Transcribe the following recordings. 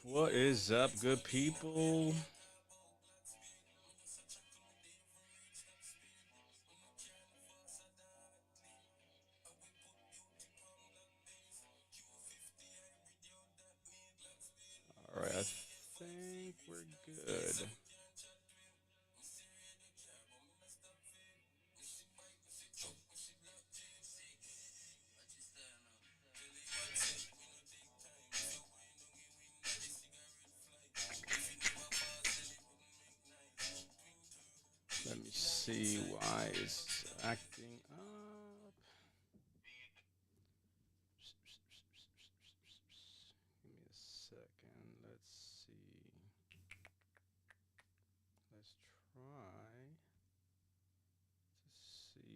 What is up, good people? All right, I think we're good. Let me see why it's acting up. Give me a second. Let's see. Let's try to see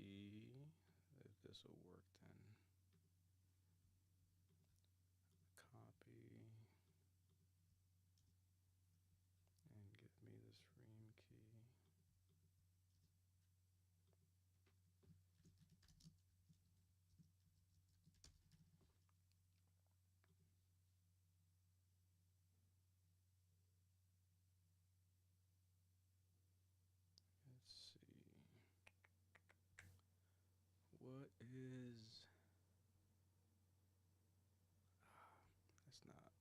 if this will work then. Copy and give me this ream key. Let's see. What is. That's not.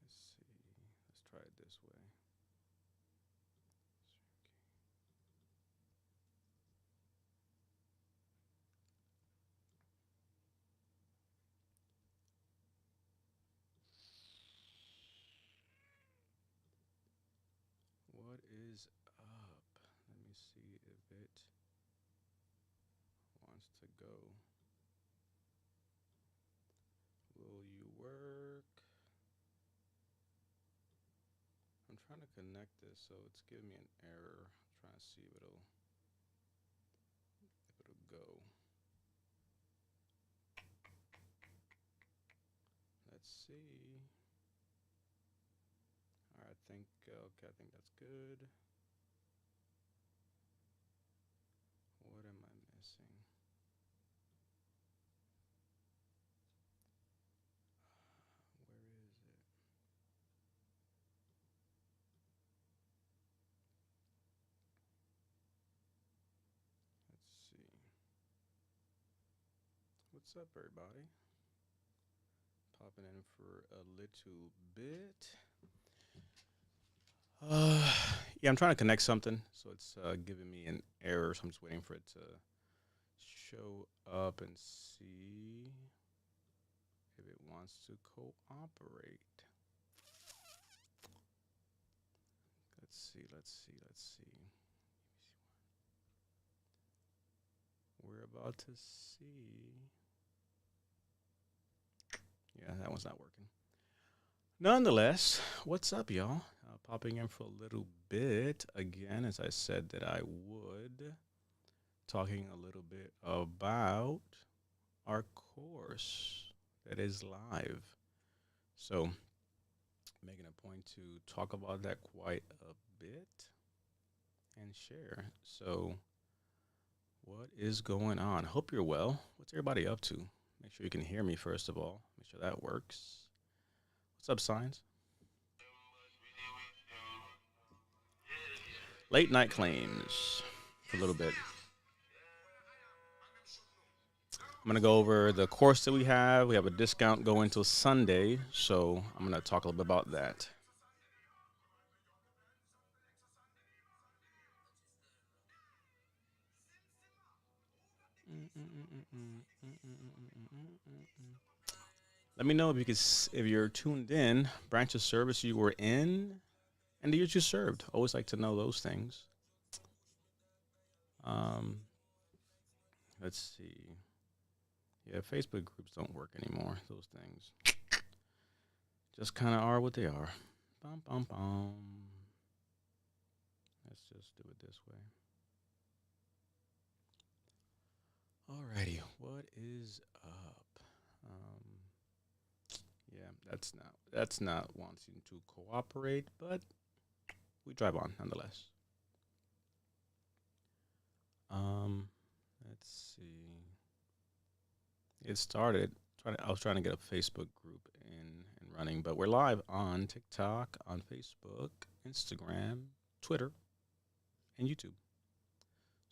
Let's see. Let's try it this way. What is up? Let me see if it wants to go. Will you work? I'm trying to connect this, so it's giving me an error. I'm trying to see if it'll go. Let's see. All right, I think okay. I think that's good. What am I missing? Where is it? Let's see. What's up, everybody? Popping in for a little bit. Uh, yeah, I'm trying to connect something, so it's giving me an error. So I'm just waiting for it to show up and see if it wants to cooperate. Let's see. Let's see. Let's see. We're about to see. Yeah, that one's not working. Nonetheless, what's up, y'all? Popping in for a little bit again, as I said that I would. Talking a little bit about our course that is live. So, making a point to talk about that quite a bit and share. So, what is going on? Hope you're well. What's everybody up to? Make sure you can hear me first of all. Make sure that works. What's up, Signs? Late night claims for a little bit. I'm gonna go over the course that we have. We have a discount going until Sunday, so I'm gonna talk a little bit about that. Let me know if you could, if you're tuned in, branch of service you were in, and the years you served. Always like to know those things. Um, let's see. Yeah, Facebook groups don't work anymore. Those things just kind of are what they are. Bum, bum, bum. Let's just do it this way. Alrighty, what is up? Yeah, that's not wanting to cooperate, but we drive on nonetheless. Um, let's see. It started. I was trying to get a Facebook group in running, but we're live on TikTok, on Facebook, Instagram, Twitter, and YouTube.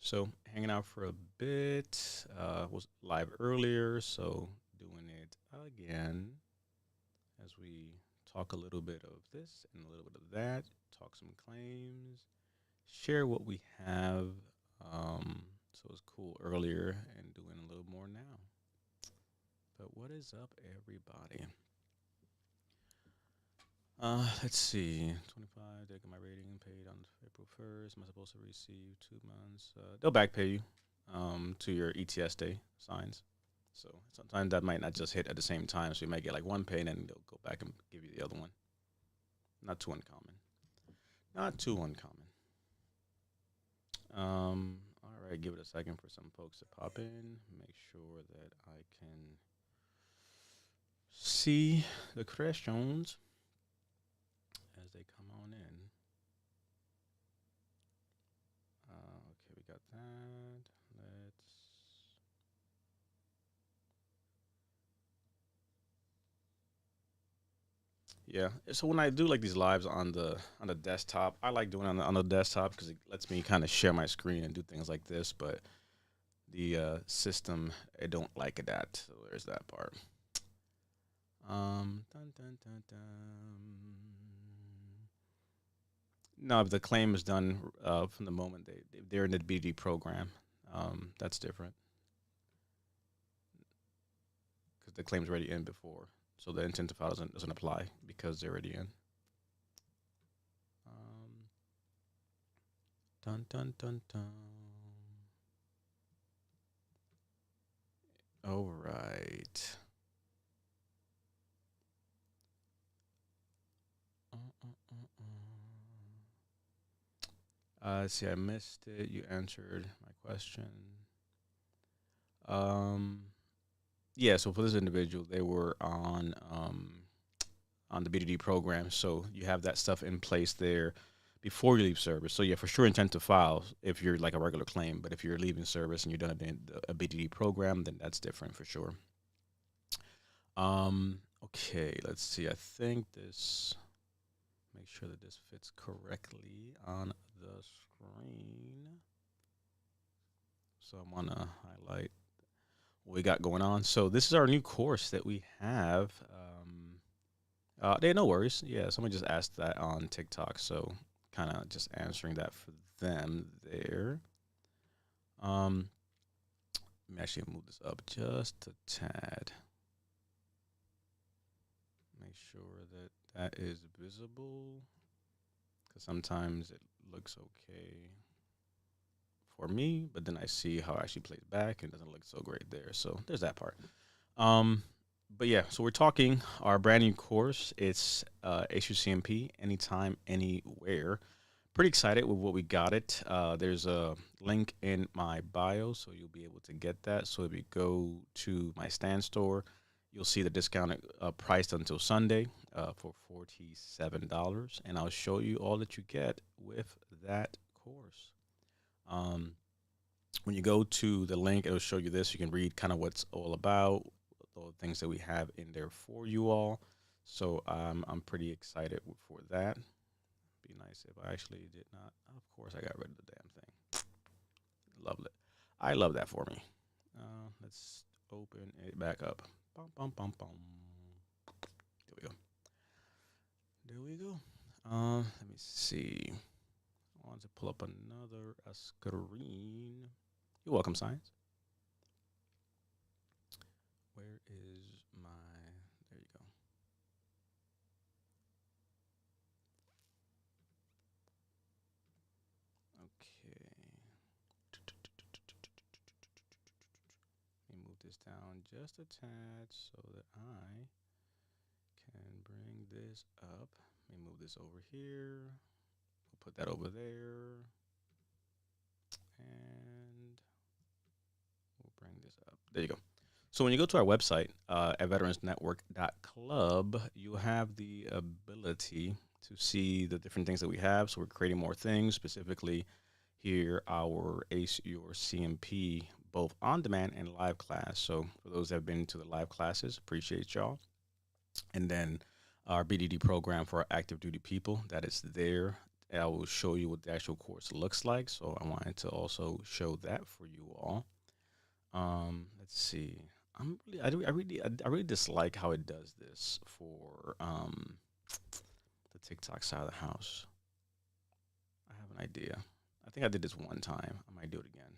So hanging out for a bit. Was live earlier, so doing it again as we talk a little bit of this and a little bit of that. Talk some claims. Share what we have. So it was cool earlier and doing a little more now. But what is up, everybody? Let's see. 25. They get my rating paid on April 1st. Am I supposed to receive 2 months? They'll back pay you to your ETS day signs. So sometimes that might not just hit at the same time. So you might get like one pay and then they'll go back and give you the other one. Not too uncommon. Not too uncommon. All right, give it a second for some folks to pop in. Make sure that I can see the questions as they come on in. Okay, we got that. Let's. Yeah. So when I do like these lives on the desktop, I like doing it on the desktop because it lets me kind of share my screen and do things like this. But the system, I don't like that. So there's that part. Dun, dun, dun, dun. No, if the claim is done from the moment they're in the BD program, that's different because the claim's already in before, so the intent to file doesn't apply because they're already in. Um, dun dun dun dun. All right. Uh, uh, uh, See, I missed it. You answered my question. Um, yeah. So for this individual, they were on the BDD program. So you have that stuff in place there before you leave service. So yeah, for sure, intent to file if you're like a regular claim. But if you're leaving service and you're done a BDD program, then that's different for sure. Okay, let's see. I think this. Make sure that this fits correctly on the screen. So I'm gonna highlight what we got going on. So this is our new course that we have. No worries. Yeah, somebody just asked that on TikTok, so kind of just answering that for them there. Let me actually move this up just a tad. Make sure that that is visible, because sometimes it looks okay for me, but then I see how it actually plays back and it doesn't look so great there. So there's that part. Um, but yeah, so we're talking our brand new course. It's HUCMP anytime, anywhere. Pretty excited with what we got it. There's a link in my bio, so you'll be able to get that. So if you go to my stand store, you'll see the discounted price until Sunday for $47, and I'll show you all that you get with that course. Um, when you go to the link, it'll show you this. You can read kind of what's all about, all the things that we have in there for you all. So I'm pretty excited for that. Be nice if I actually did not. Of course, I got rid of the damn thing. Love it. I love that for me. Let's open it back up. Bum, bum, bum, bum. There we go. There we go. Let me see. I want to pull up another screen. You're welcome, Science. Where is my. There you go. Okay. Let me move this down just a tad so that I can bring this up. Let me move this over here. We'll put that over there. And we'll bring this up. There you go. So when you go to our website at veteransnetwork.club, you have the ability to see the different things that we have. So we're creating more things, specifically here our ACE your CMP, both on demand and live class. So for those that have been to the live classes, appreciate y'all. And then our BDD program for our active duty people that is there. I will show you what the actual course looks like. So I wanted to also show that for you all. Let's see. I really dislike how it does this for the TikTok side of the house. I have an idea. I think I did this one time. I might do it again.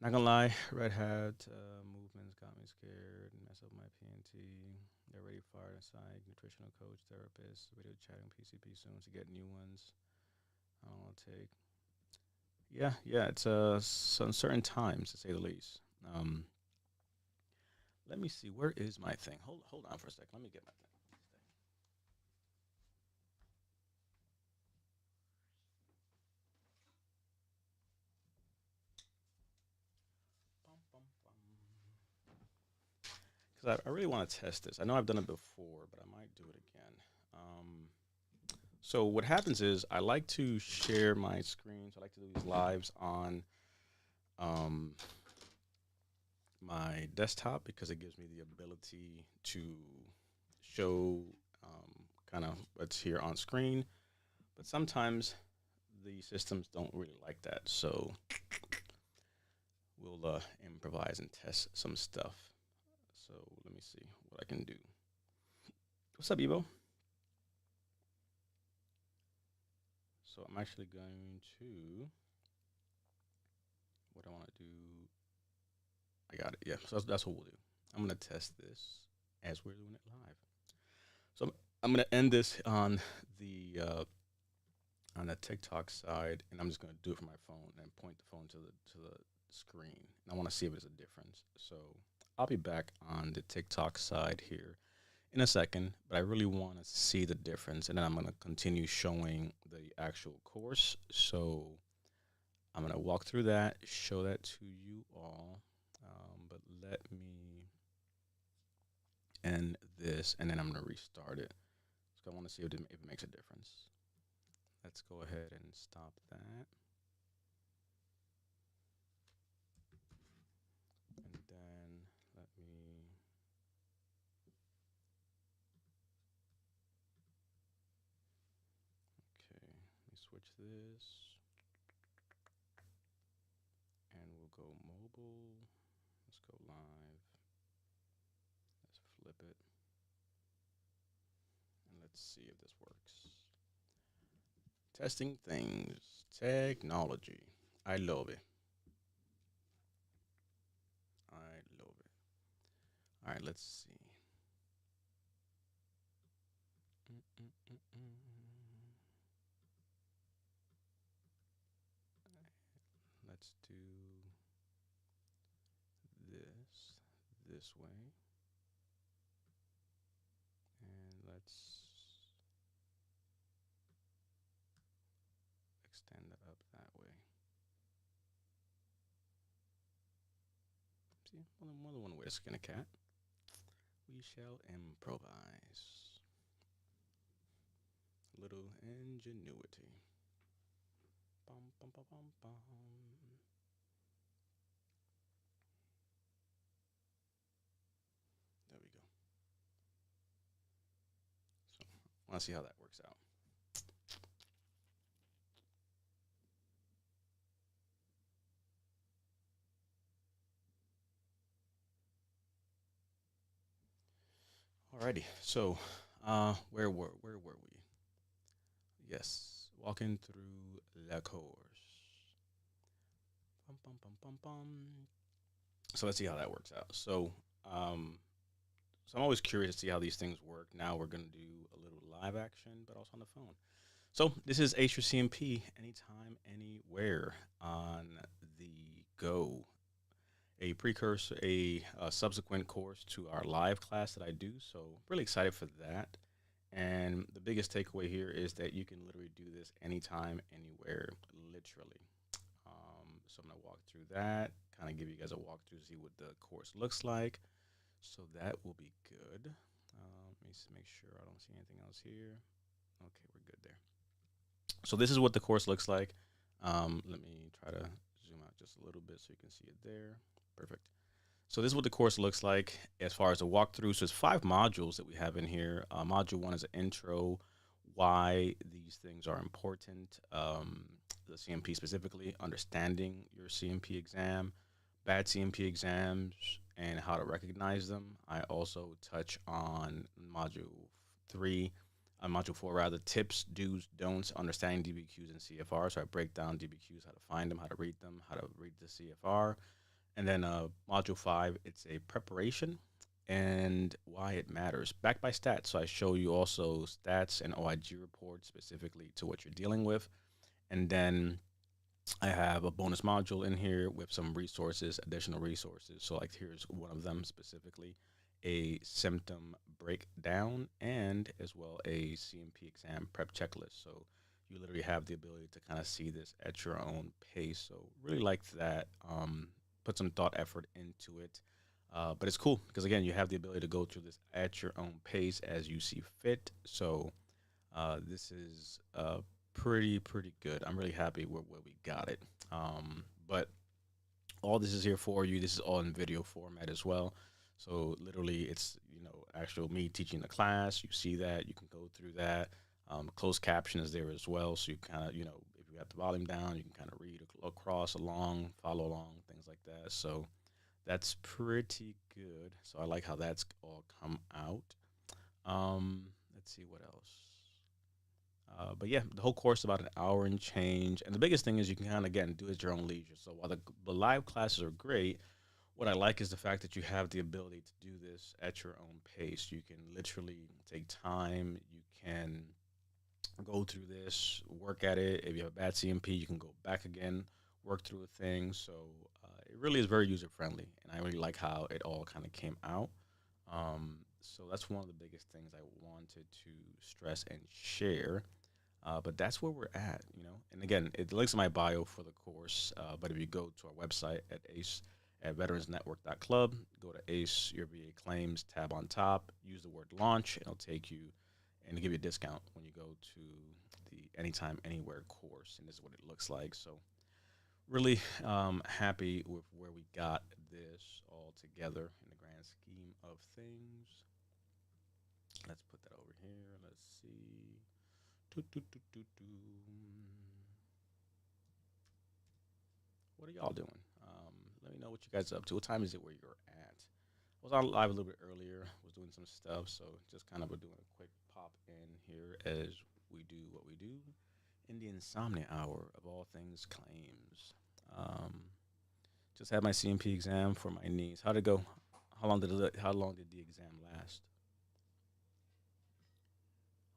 Not gonna lie, Red Hat movements got me scared. Mess up my PNT. They're already fired aside. Nutritional coach, therapist, video chatting PCP soon to get new ones. I don't want to take. Yeah, yeah, it's some certain times to say the least. Um, Let me see. Where is my thing? Hold on for a second. Let me get my thing. Because I really want to test this. I know I've done it before, but I might do it again. So what happens is I like to share my screen. So I like to do these lives on um, my desktop because it gives me the ability to show kind of what's here on screen. But sometimes the systems don't really like that. So we'll improvise and test some stuff. So let me see what I can do. What's up, Evo? So I'm actually going to, what I want to do, I got it. Yeah, so that's what we'll do. I'm going to test this as we're doing it live. So I'm going to end this on the TikTok side, and I'm just going to do it from my phone and point the phone to the screen. And I want to see if there's a difference. So I'll be back on the TikTok side here in a second, but I really want to see the difference, and then I'm going to continue showing the actual course. So I'm going to walk through that, show that to you all, but let me end this, and then I'm going to restart it. So I want to see if it makes a difference. Let's go ahead and stop that. And then let me, okay, let me switch this. And we'll go mobile. Let's go live. Let's flip it. And let's see if this works. Testing things. Technology. I love it. I love it. All right, let's see. Mm-mm-mm-mm. Let's do this way. And let's extend it up that way. See, more than one way to skin a cat. We shall improvise. Little ingenuity. Bum, bum, bum, bum, bum. There we go. So I want to see how that works out. Alrighty. So where were we? Yes, walking through la course. Bum, bum, bum, bum, bum. So let's see how that works out. Um, so I'm always curious to see how these things work. Now we're gonna do a little live action, but also on the phone. So this is Ace CMP, anytime, anywhere on the go. A precursor, a subsequent course to our live class that I do. So really excited for that. And the biggest takeaway here is that you can literally do this anytime, anywhere, literally. So I'm going to walk through that, kind of give you guys a walkthrough, see what the course looks like. So that will be good. Let me make sure I don't see anything else here. Okay, we're good there. So this is what the course looks like. Let me try to zoom out just a little bit so you can see it there. Perfect. So this is what the course looks like as far as a walkthrough. So it's 5 modules that we have in here. Module 1 is an intro, why these things are important, the CMP specifically, understanding your CMP exam, bad CMP exams, and how to recognize them. I also touch on module 4 rather, tips, do's, don'ts, understanding DBQs and CFR. So I break down DBQs, how to find them, how to read them, how to read the CFR. And then module 5, it's a preparation and why it matters, backed by stats. So I show you also stats and OIG reports specifically to what you're dealing with. And then I have a bonus module in here with some resources, additional resources. So like here's one of them specifically, a symptom breakdown and as well a CMP exam prep checklist. So you literally have the ability to kind of see this at your own pace. So really like that. Put some thought effort into it. But it's cool because again, you have the ability to go through this at your own pace as you see fit. So this is pretty good. I'm really happy with where we got it. But all this is here for you. This is all in video format as well. So literally, it's actual me teaching the class. You see that, you can go through that. Closed caption is there as well, so you kind of if you have the volume down, you can kind of read across, along, follow along, things like that. So that's pretty good. So I like how that's all come out. Let's see what else. But yeah, the whole course is about an hour and change. And the biggest thing is you can kind of, again, do it at your own leisure. So while the live classes are great, what I like is the fact that you have the ability to do this at your own pace. You can literally take time. You can go through this, work at it. If you have a bad CMP, you can go back again, work through a thing. So it really is very user friendly. And I really like how it all kind of came out. So that's one of the biggest things I wanted to stress and share. But that's where we're at. And again, it links in my bio for the course. But if you go to our website at ACE at veteransnetwork.club, go to ACE, your VA claims tab on top, use the word launch, and it'll take you and give you a discount when you go to the Anytime Anywhere course. And this is what it looks like. So really happy with where we got this all together in the grand scheme of things. Let's put that over here. Let's see. Doo, doo, doo, doo, doo. What are y'all doing? Let me know what you guys are up to. What time is it where you're at? I was on live a little bit earlier. Was doing some stuff, so just kind of doing a quick pop in here as we do what we do in the insomnia hour of all things claims. Um, just had my CMP exam for my knees. How'd it go? How long did the exam last?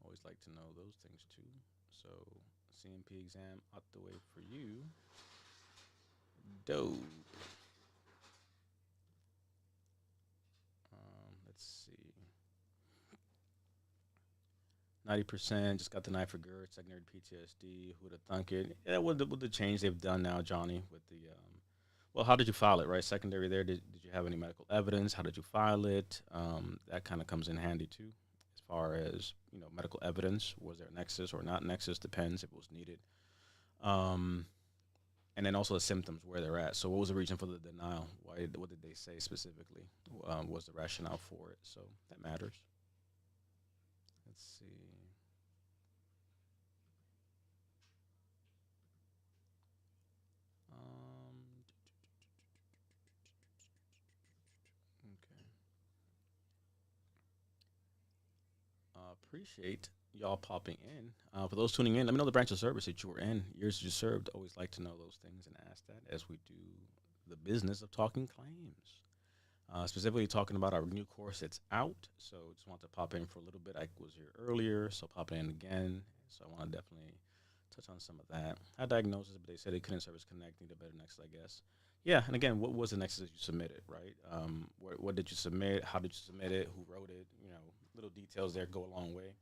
Always like to know those things too. So CMP exam out the way for you. Dope. Let's see. 90% just got the knife for GERD, secondary PTSD. Who'd have thunk it? Yeah, with the change they've done now, Johnny, with the well, how did you file it, right? Secondary there. Did you have any medical evidence? How did you file it? That kind of comes in handy too, as far as medical evidence. Was there a nexus or not nexus? Depends if it was needed. Um, and then also the symptoms where they're at. So what was the reason for the denial? What did they say specifically? Was the rationale for it? So that matters. Let's see. Um, okay. Appreciate y'all popping in. For those tuning in, let me know the branch of service that you were in, years you served. Always like to know those things and ask that as we do the business of talking claims. Specifically talking about our new course that's out. So just want to pop in for a little bit. I was here earlier, so popping in again. So I want to definitely touch on some of that. I had diagnosis, but they said they couldn't service connect, need a better nexus, I guess. Yeah, and again, what was the nexus that you submitted, right? What did you submit? How did you submit it? Who wrote it? Little details there go a long way.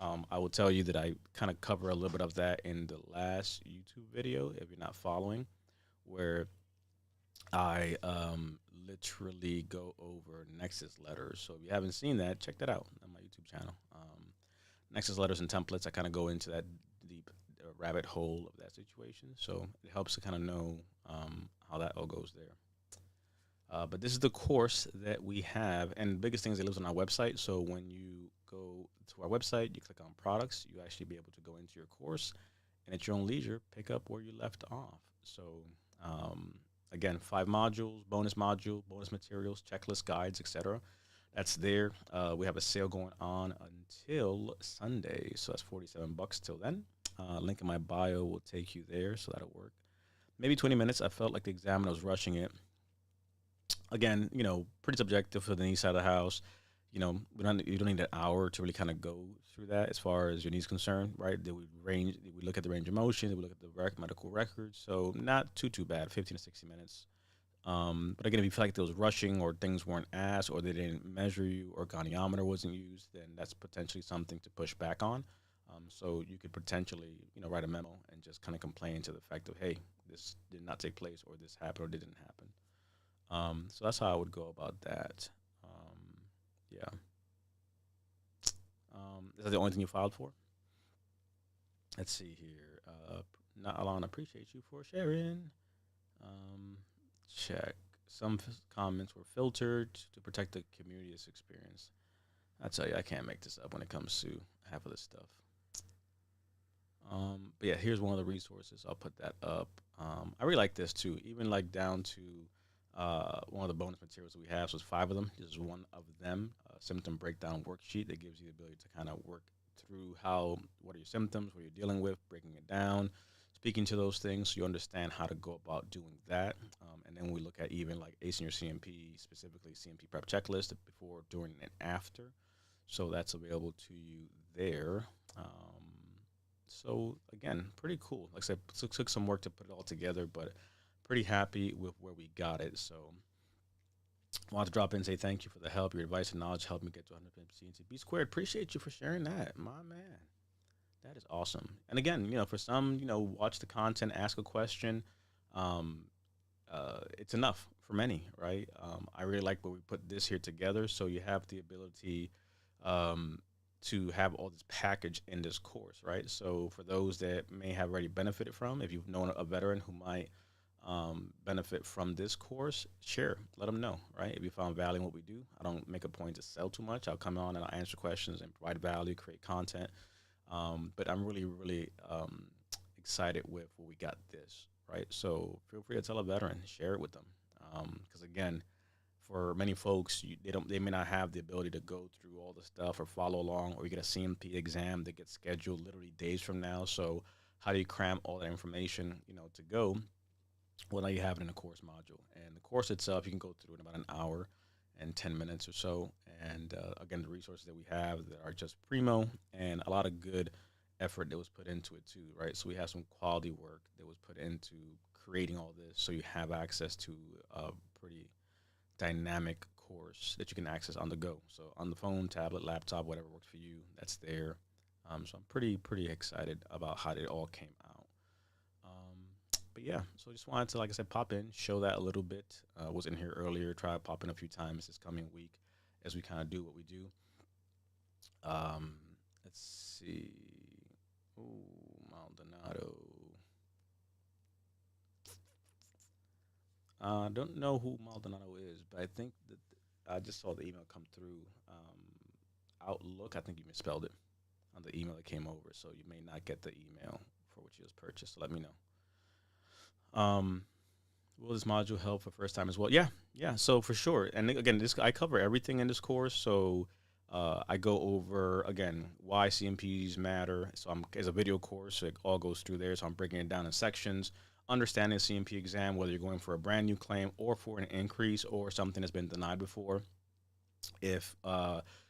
I will tell you that I kind of cover a little bit of that in the last YouTube video, if you're not following, where I literally go over Nexus letters. So if you haven't seen that, check that out on my YouTube channel. Nexus letters and templates, I kind of go into that deep rabbit hole of that situation. So it helps to kind of know how that all goes there. But this is the course that we have, and the biggest thing is it lives on our website. So when you go to our website, you click on products, you actually be able to go into your course, and at your own leisure, pick up where you left off. So um, again, 5 modules, bonus materials, checklist guides, etc. That's there. We have a sale going on until Sunday, so that's $47 till then. Link in my bio will take you there, so that'll work. Maybe 20 minutes. I felt like the examiner was rushing it. Again, pretty subjective for the east side of the house. You don't need an hour to really kind of go through that as far as your needs concerned, right? Did we look at the range of motion? Did we look at the medical records? So not too bad, 15 to 60 minutes. But again, if you feel like there was rushing or things weren't asked or they didn't measure you or goniometer wasn't used, then that's potentially something to push back on. So you could potentially, write a memo and just kind of complain to the fact of, hey, this did not take place or this happened or didn't happen. So that's how I would go about that. Yeah. Is that the only thing you filed for? Let's see here. Not Alon, appreciate you for sharing. Um, check. Some comments were filtered to protect the community's experience. I tell you, I can't make this up when it comes to half of this stuff. But yeah, here's one of the resources. I'll put that up. I really like this too. Even like down to one of the bonus materials that we have. So it's 5 of them. This is one of them. A symptom breakdown worksheet that gives you the ability to kind of work through what are your symptoms, what you're dealing with, breaking it down, speaking to those things so you understand how to go about doing that. And then we look at even like acing your CMP, specifically CMP prep checklist before, during, and after. So that's available to you there. So again, pretty cool. Like I said, took some work to put it all together, but pretty happy with where we got it. So I want to drop in and say thank you for the help. Your advice and knowledge helped me get to 100% B squared. Appreciate you for sharing that, my man. That is awesome. And again, for some, watch the content, ask a question. Um, it's enough for many, right? I really like where we put this here together. So you have the ability um, to have all this package in this course, right? So for those that may have already benefited from, if you've known a veteran who might benefit from this course, share, let them know, right? If you found value in what we do, I don't make a point to sell too much. I'll come on and I'll answer questions and provide value, create content. But I'm really, really excited with what we got this, right? So feel free to tell a veteran, share it with them. Because again, for many folks, they may not have the ability to go through all the stuff or follow along, or you get a CMP exam that gets scheduled literally days from now. So how do you cram all that information, to go? Well, now you have it in a course module, and the course itself you can go through in about an hour and 10 minutes or so. And again, the resources that we have that are just primo, and a lot of good effort that was put into it too, right? So we have some quality work that was put into creating all this, so you have access to a pretty dynamic course that you can access on the go. So on the phone, tablet, laptop, whatever works for you, that's there. So I'm pretty excited about how it all came out. But yeah, so just wanted to, like I said, pop in, show that a little bit. Was in here earlier, try to pop in a few times this coming week as we kind of do what we do. Um, let's see. Ooh, Maldonado. I don't know who Maldonado is, but I think that I just saw the email come through. Outlook, I think you misspelled it on the email that came over, so you may not get the email for what you just purchased. So let me know. Will this module help for first time as well? Yeah, yeah. So for sure. And again, this I cover everything in this course. So I go over again why CMPs matter. So as a video course, so it all goes through there. So I'm breaking it down in sections. Understanding the CMP exam, whether you're going for a brand new claim or for an increase or something that's been denied before. If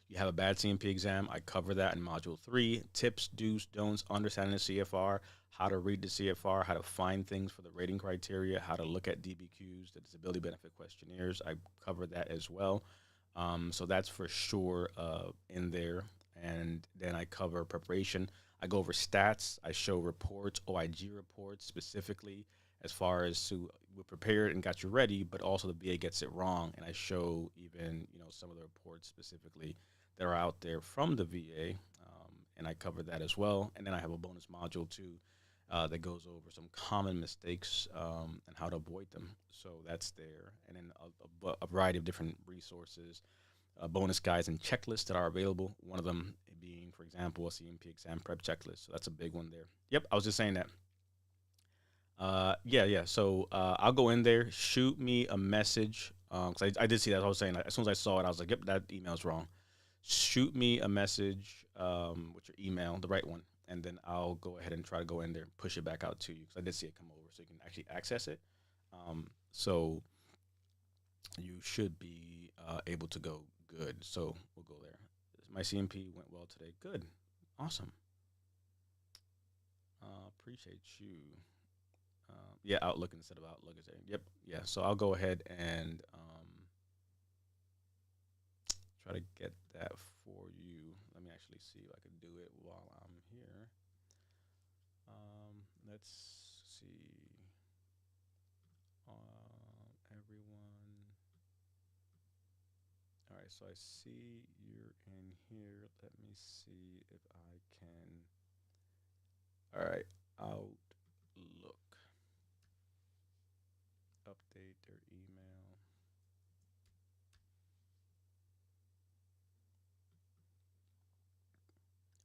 you have a bad CMP exam, I cover that in Module 3. Tips, do's, don'ts, understanding the CFR, how to read the CFR, how to find things for the rating criteria, how to look at DBQs, the disability benefit questionnaires. I cover that as well. So that's for sure in there. and then I cover preparation. I go over stats. I show reports, OIG reports specifically, as far as to we prepared and got you ready, but also the VA gets it wrong, and I show even some of the reports specifically that are out there from the VA, and I cover that as well. And then I have a bonus module too that goes over some common mistakes and how to avoid them. So that's there, and then a variety of different resources, bonus guides and checklists that are available. One of them being, for example, a CMP exam prep checklist. So that's a big one there. Yep, I was just saying that. Yeah. So I'll go in there, shoot me a message. Because I did see that. I was saying as soon as I saw it, I was like, yep, that email's wrong. Shoot me a message with your email, the right one, and then I'll go ahead and try to go in there and push it back out to you because I did see it come over, so you can actually access it. So you should be able to go good. So we'll go there. My CMP went well today. Good. Awesome. Appreciate you. Yeah, Outlook instead of Outlook is there. Yep. Yeah. So I'll go ahead and try to get that for you. Let me actually see if I can do it while I'm here. Let's see. Everyone. All right. So I see you're in here. Let me see if I can. All right. Outlook. Update their email.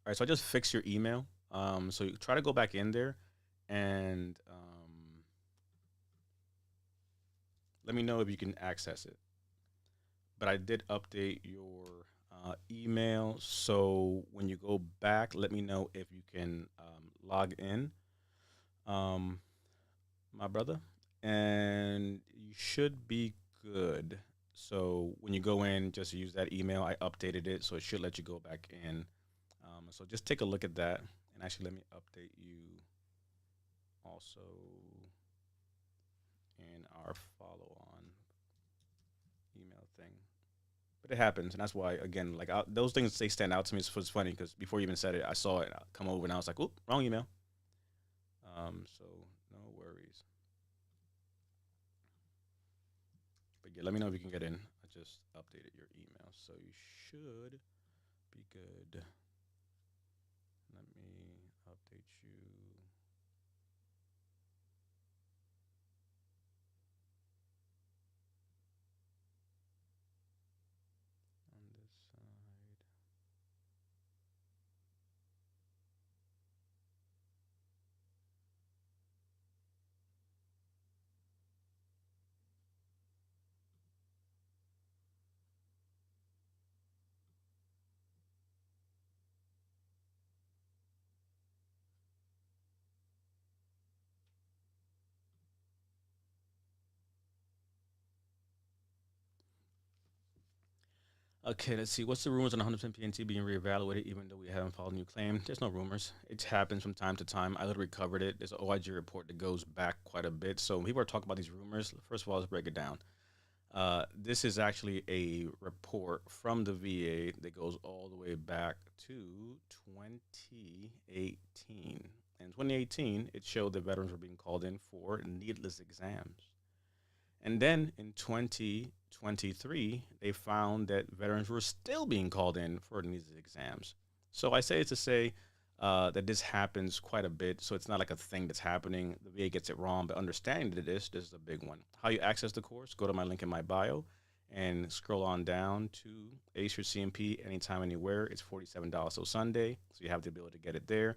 All right, so I just fixed your email. So you try to go back in there and let me know if you can access it. But I did update your email, so when you go back, let me know if you can log in, um, my brother, and you should be good. So when you go in, just use that email. I updated it, so it should let you go back in. So just take a look at that, and actually let me update you also in our follow-on email thing. But it happens, and that's why again, like those things they stand out to me. It's funny because before you even said it, I saw it come over, and I was like, "Oop, wrong email." So no worries. But yeah, let me know if you can get in. I just updated your email, so you should be good. Let me update you on this side. Okay, let's see. What's the rumors on 100% PNT being reevaluated even though we haven't filed a new claim? There's no rumors. It happens from time to time. I literally covered it. There's an OIG report that goes back quite a bit. So when people are talking about these rumors, first of all, let's break it down. This is actually a report from the VA that goes all the way back to 2018. In 2018, it showed that veterans were being called in for needless exams. And then in 2023, they found that veterans were still being called in for these exams. So I say it to say that this happens quite a bit. So it's not like a thing that's happening. The VA gets it wrong, but understanding that this is a big one. How you access the course, go to my link in my bio and scroll on down to Ace your CMP anytime, anywhere. It's $47 till Sunday. So you have the ability to get it there.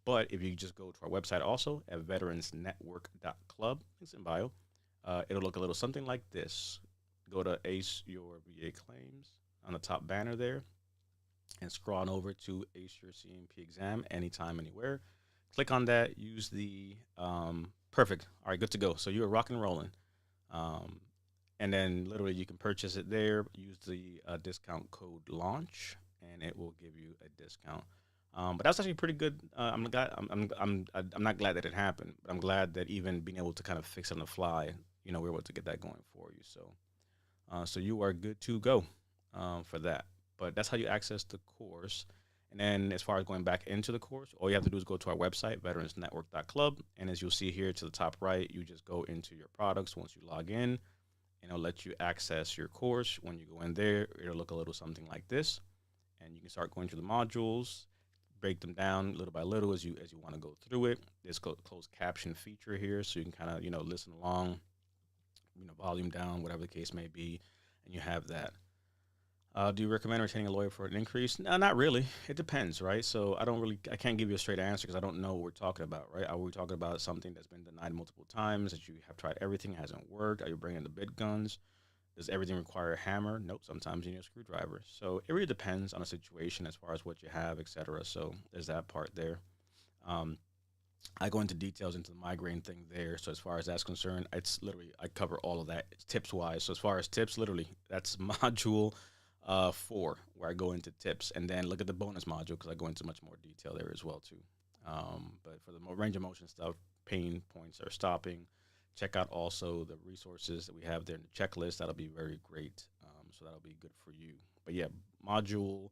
But if you just go to our website also at veteransnetwork.club, it's in bio, it'll look a little something like this. Go to Ace Your VA Claims on the top banner there and scroll on over to Ace Your CMP Exam anytime, anywhere. Click on that. Use the perfect. All right, good to go. So you're rocking and rolling. Um, and then literally you can purchase it there. Use the discount code launch, and it will give you a discount. But that's actually pretty good. I'm glad. I'm not glad that it happened, but I'm glad that even being able to kind of fix it on the fly, we're able to get that going for you. So you are good to go for that. But that's how you access the course. And then as far as going back into the course, all you have to do is go to our website, veteransnetwork.club. And as you'll see here to the top right, you just go into your products once you log in, and it'll let you access your course. When you go in there, it'll look a little something like this. And you can start going through the modules, break them down little by little as you want to go through it. There's closed caption feature here, so you can kind of listen along, volume down, whatever the case may be, and you have that. Do you recommend retaining a lawyer for an increase? No, not really. It depends, right? So I can't give you a straight answer because I don't know what we're talking about, right? Are we talking about something that's been denied multiple times, that you have tried everything, hasn't worked? Are you bringing the big guns? Does everything require a hammer? Nope. Sometimes you need a screwdriver. So it really depends on the situation as far as what you have, etc. So there's that part there. Um, I go into details into the migraine thing there. So as far as that's concerned, it's literally I cover all of that tips wise. So as far as tips, literally that's module 4 where I go into tips, and then look at the bonus module because I go into much more detail there as well too. But for the range of motion stuff, pain points are stopping. Check out also the resources that we have there in the checklist. That'll be very great. So that'll be good for you. But yeah, module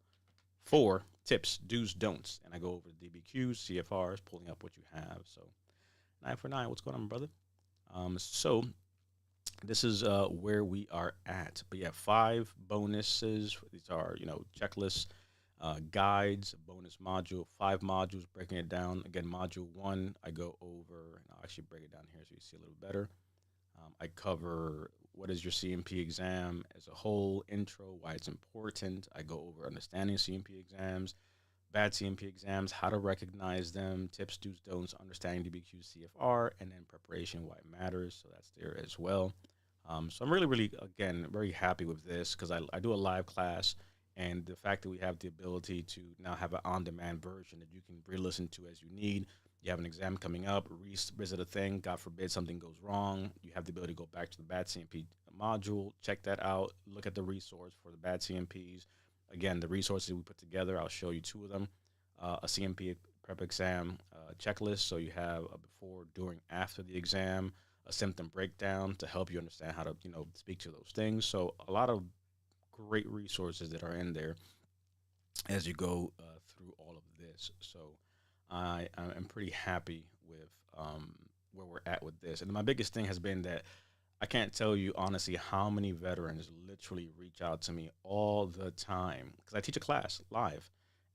4 tips, do's, don'ts, and I go over the DBQs, CFRs, pulling up what you have. So 9 for 9, what's going on, brother? So this is where we are at. But yeah, 5 bonuses. These are checklists, guides, bonus module, 5 modules, breaking it down. Again, module 1, I go over, and I'll actually break it down here so you see a little better. I cover what is your CMP exam as a whole, intro, why it's important. I go over understanding CMP exams, bad CMP exams, how to recognize them, tips, do's, don'ts, understanding DBQ, CFR, and then preparation, why it matters. So that's there as well. So I'm really, really, again, very happy with this because I do a live class, and the fact that we have the ability to now have an on-demand version that you can re-listen to as you need. You have an exam coming up, revisit a thing, God forbid something goes wrong. You have the ability to go back to the bad CMP module, check that out, look at the resource for the bad CMPs. Again, the resources we put together, I'll show you 2 of them. A CMP prep exam checklist, so you have a before, during, after the exam, a symptom breakdown to help you understand how to, speak to those things. So a lot of great resources that are in there as you go through all of this. So I am pretty happy with where we're at with this. And my biggest thing has been that I can't tell you honestly how many veterans literally reach out to me all the time because I teach a class live,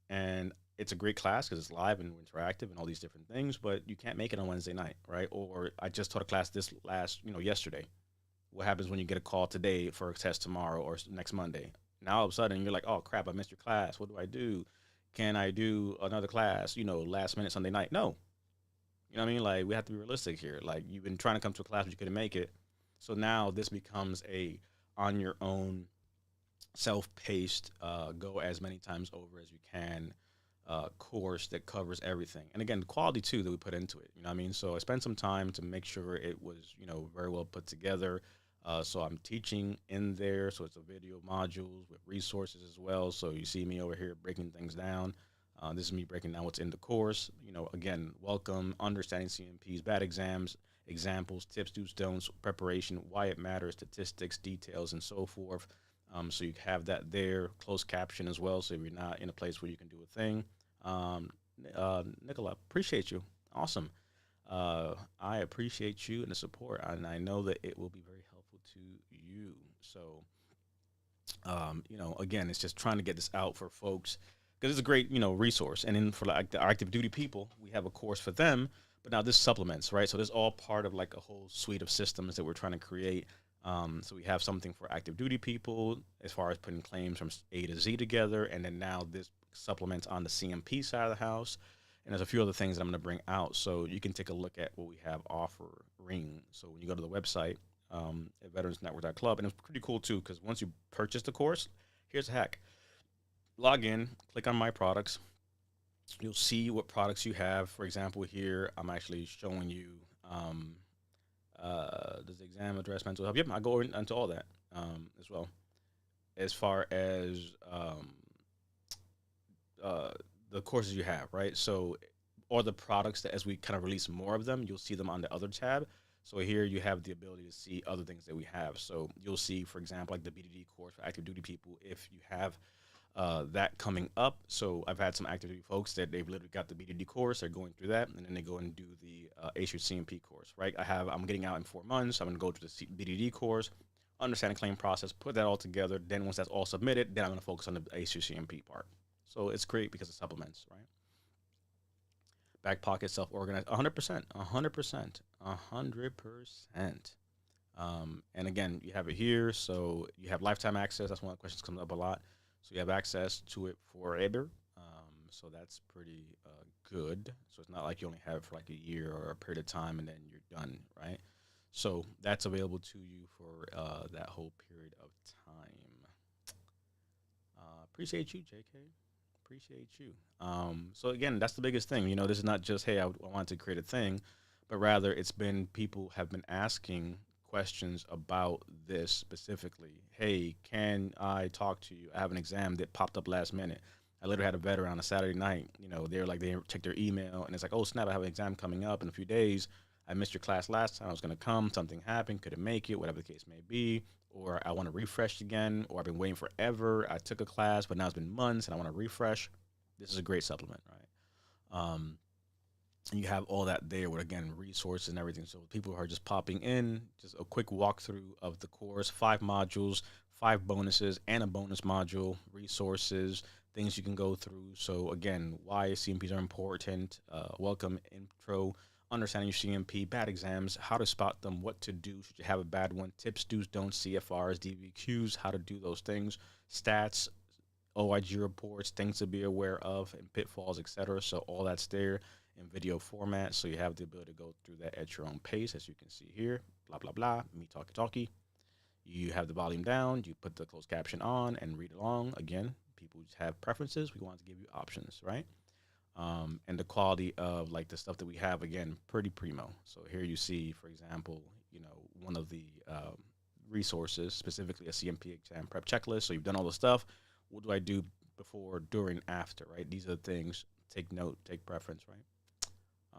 and it's a great class because it's live and interactive and all these different things. But you can't make it on Wednesday night, right? Or I just taught a class this last, yesterday. What happens when you get a call today for a test tomorrow or next Monday? Now all of a sudden you're like, oh crap, I missed your class. What do I do? Can I do another class? Last minute Sunday night? No, you know what I mean? Like we have to be realistic here. Like you've been trying to come to a class but you couldn't make it, so now this becomes a on your own, self-paced, go as many times over as you can course that covers everything. And again, the quality too that we put into it. You know what I mean? So I spent some time to make sure it was very well put together. So I'm teaching in there. So it's a video modules with resources as well. So you see me over here breaking things down. This is me breaking down what's in the course. Again, welcome, understanding CMPs, bad exams, examples, tips, do's, don'ts, preparation, why it matters, statistics, details, and so forth. So you have that there, closed caption as well. So if you're not in a place where you can do a thing, Nicola, appreciate you. Awesome. I appreciate you and the support, and I know that it will be very helpful to you. So, again, it's just trying to get this out for folks because it's a great, resource. And then for like the active duty people, we have a course for them. But now this supplements, right? So this is all part of like a whole suite of systems that we're trying to create. So we have something for active duty people as far as putting claims from A to Z together. And then now this supplements on the CMP side of the house. And there's a few other things that I'm going to bring out. So you can take a look at what we have offering. So when you go to the website at veteransnetwork.club, and it's pretty cool too, because once you purchase the course, here's a hack. Log in, click on my products. You'll see what products you have. For example, here, I'm actually showing you does the exam address mental health? Yep, I go into all that as well. As far as the courses you have, right? So, or the products that as we kind of release more of them, you'll see them on the other tab. So here you have the ability to see other things that we have. So you'll see, for example, like the BDD course for active duty people. If you have that coming up. So I've had some active duty folks that they've literally got the BDD course, they're going through that, and then they go and do the ACE CMP course, right? I'm getting out in 4 months. I'm going to go to the BDD course, understand the claim process, put that all together. Then once that's all submitted, then I'm going to focus on the ACE CMP part. So it's great because it supplements, right? Back pocket, self organized, 100%, 100%, 100%. And again, you have it here. So you have lifetime access. That's one of the questions that comes up a lot. So you have access to it forever. So that's pretty good. So it's not like you only have it for like a year or a period of time and then you're done, right? So that's available to you for that whole period of time. Appreciate you, JK. Appreciate you. So again, that's the biggest thing. This is not just hey, I wanted to create a thing, but rather it's been people have been asking questions about this specifically. Hey, can I talk to you? I have an exam that popped up last minute. I literally had a veteran on a Saturday night. They're like they check their email and it's like, oh snap, I have an exam coming up in a few days. I missed your class last time. I was gonna come. Something happened. Couldn't make it. Whatever the case may be. Or I want to refresh again. Or I've been waiting forever. I took a class, but now it's been months, and I want to refresh. This is a great supplement, right? And you have all that there with again resources and everything. So people who are just popping in, just a quick walkthrough of the course, 5 modules, 5 bonuses, and a bonus module, resources, things you can go through. So again, why CMPs are important. Welcome intro, understanding your CMP, bad exams, how to spot them, what to do should you have a bad one, tips, do's, don'ts, CFRs, DBQs, how to do those things, stats, OIG reports, things to be aware of, and pitfalls, etc. So all that's there in video format. So you have the ability to go through that at your own pace, as you can see here. Blah blah blah. Me talkie. You have the volume down. You put the closed caption on and read along. Again, people just have preferences. We want to give you options, right? And the quality of like the stuff that we have, again, pretty primo. So here you see, for example, one of the resources, specifically a CMP exam prep checklist. So you've done all the stuff. What do I do before, during, after, right? These are the things. Take note, take preference, right?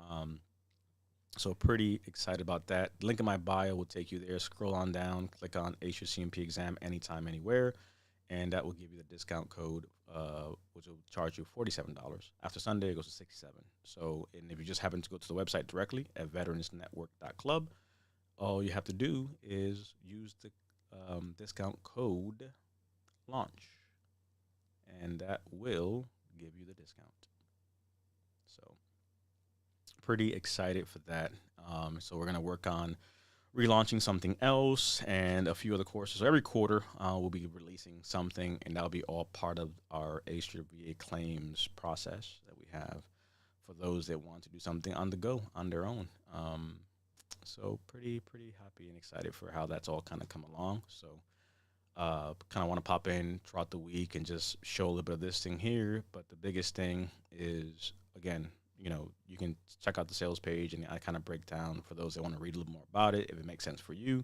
Um, so pretty excited about that. Link in my bio will take you there. Scroll on down, click on ACE CMP exam anytime, anywhere, and that will give you the discount code, which will charge you $47. After Sunday, it goes to 67. So, and if you just happen to go to the website directly at veteransnetwork.club, all you have to do is use the discount code launch, and that will give you the discount. So pretty excited for that. So we're going to work on relaunching something else and a few other courses. So every quarter, we'll be releasing something, and that'll be all part of our ACE VA claims process that we have for those that want to do something on the go, on their own. So pretty happy and excited for how that's all kind of come along. So kind of want to pop in throughout the week and just show a little bit of this thing here. But the biggest thing is, again, you can check out the sales page and I kind of break down for those that want to read a little more about it, if it makes sense for you.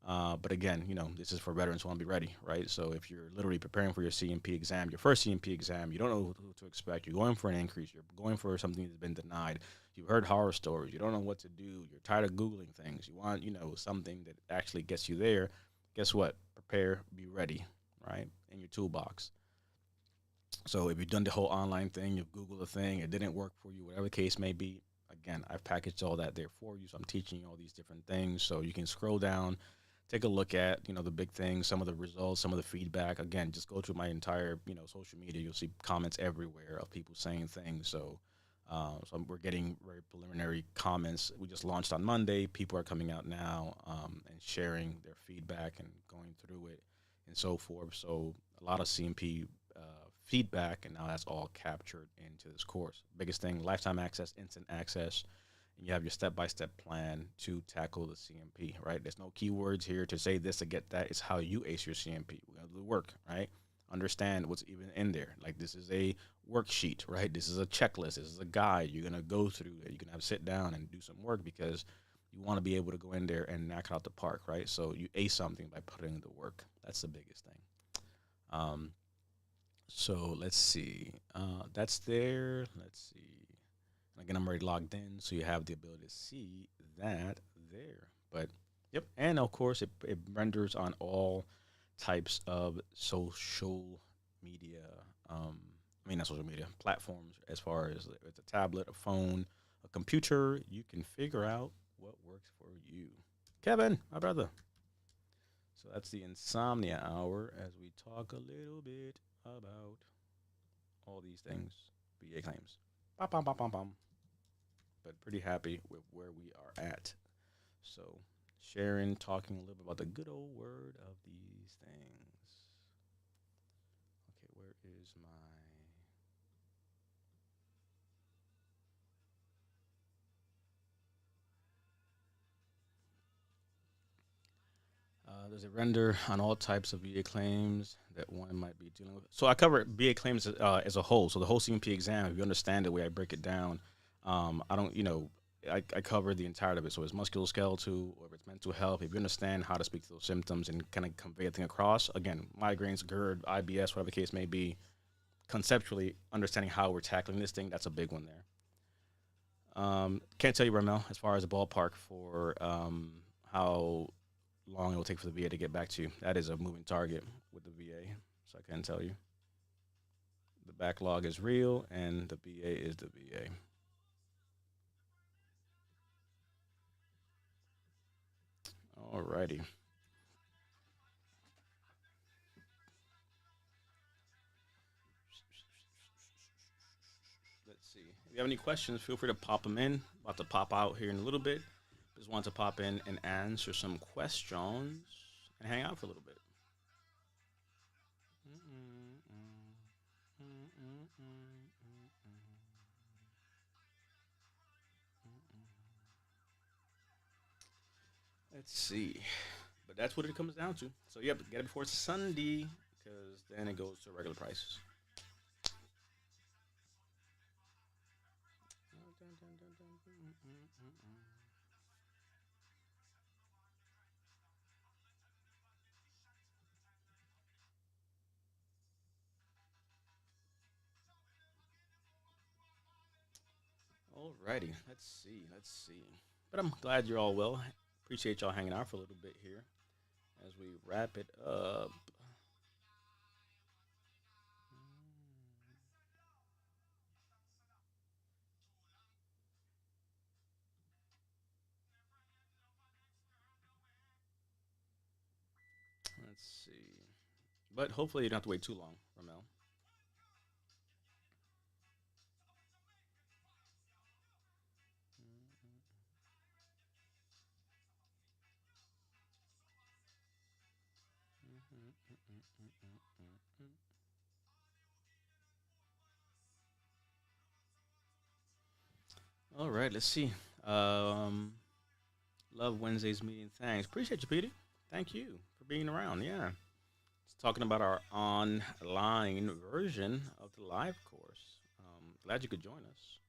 But again, this is for veterans who want to be ready, right? So if you're literally preparing for your CMP exam, your first CMP exam, you don't know who to expect. You're going for an increase. You're going for something that's been denied. You've heard horror stories. You don't know what to do. You're tired of Googling things. You want, something that actually gets you there. Guess what? Prepare, be ready, right? In your toolbox. So if you've done the whole online thing, you've Googled a thing, it didn't work for you, whatever the case may be, again, I've packaged all that there for you. So I'm teaching you all these different things. So you can scroll down, take a look at, the big things, some of the results, some of the feedback. Again, just go through my entire, social media. You'll see comments everywhere of people saying things. So, we're getting very preliminary comments. We just launched on Monday. People are coming out now and sharing their feedback and going through it and so forth. So a lot of CMP feedback, and now that's all captured into this course. Biggest thing, lifetime access, instant access, and you have your step-by-step plan to tackle the CMP, right? There's no keywords here to say this to get that. It's how you ace your CMP. We're going to do the work, right? Understand what's even in there. Like, this is a worksheet, right? This is a checklist. This is a guide. You're going to go through it. You can have sit down and do some work because you want to be able to go in there and knock it out the park, right? So you ace something by putting in the work. That's the biggest thing. So let's see. That's there. Let's see. Again, I'm already logged in, so you have the ability to see that there. But yep, and of course, it renders on all types of social media not social media platforms. As far as it's a tablet, a phone, a computer, you can figure out what works for you. Kevin, my brother. So that's the insomnia hour as we talk a little bit about all these things, BA claims. Bum, bum, bum, bum, bum. But pretty happy with where we are at. So sharing, talking a little bit about the good old word of these things. Okay, where is my? There's a render on all types of BA claims that one might be dealing with. So I cover BA claims as a whole. So the whole CMP exam, if you understand the way I break it down, I don't, I cover the entirety of it. So it's musculoskeletal or if it's mental health. If you understand how to speak to those symptoms and kind of convey a thing across, again, migraines, GERD, IBS, whatever the case may be, conceptually understanding how we're tackling this thing, that's a big one there. Can't tell you, Ramel, as far as a ballpark for how long it will take for the VA to get back to you. That is a moving target with the VA, so I can't tell you. The backlog is real, and the VA is the VA. Alrighty. Let's see. If you have any questions, feel free to pop them in. About to pop out here in a little bit. Just want to pop in and answer some questions and hang out for a little bit. Let's see. But that's what it comes down to. So, yep, get it before Sunday because then it goes to regular prices. Alrighty, let's see, let's see. But I'm glad you're all well. Appreciate y'all hanging out for a little bit here as we wrap it up. Let's see. But hopefully you don't have to wait too long, Ramel. All right, let's see. Um, Love Wednesday's meeting. Thanks. Appreciate you, Peter. Thank you for being around. Yeah. It's talking about our online version of the live course. Glad you could join us.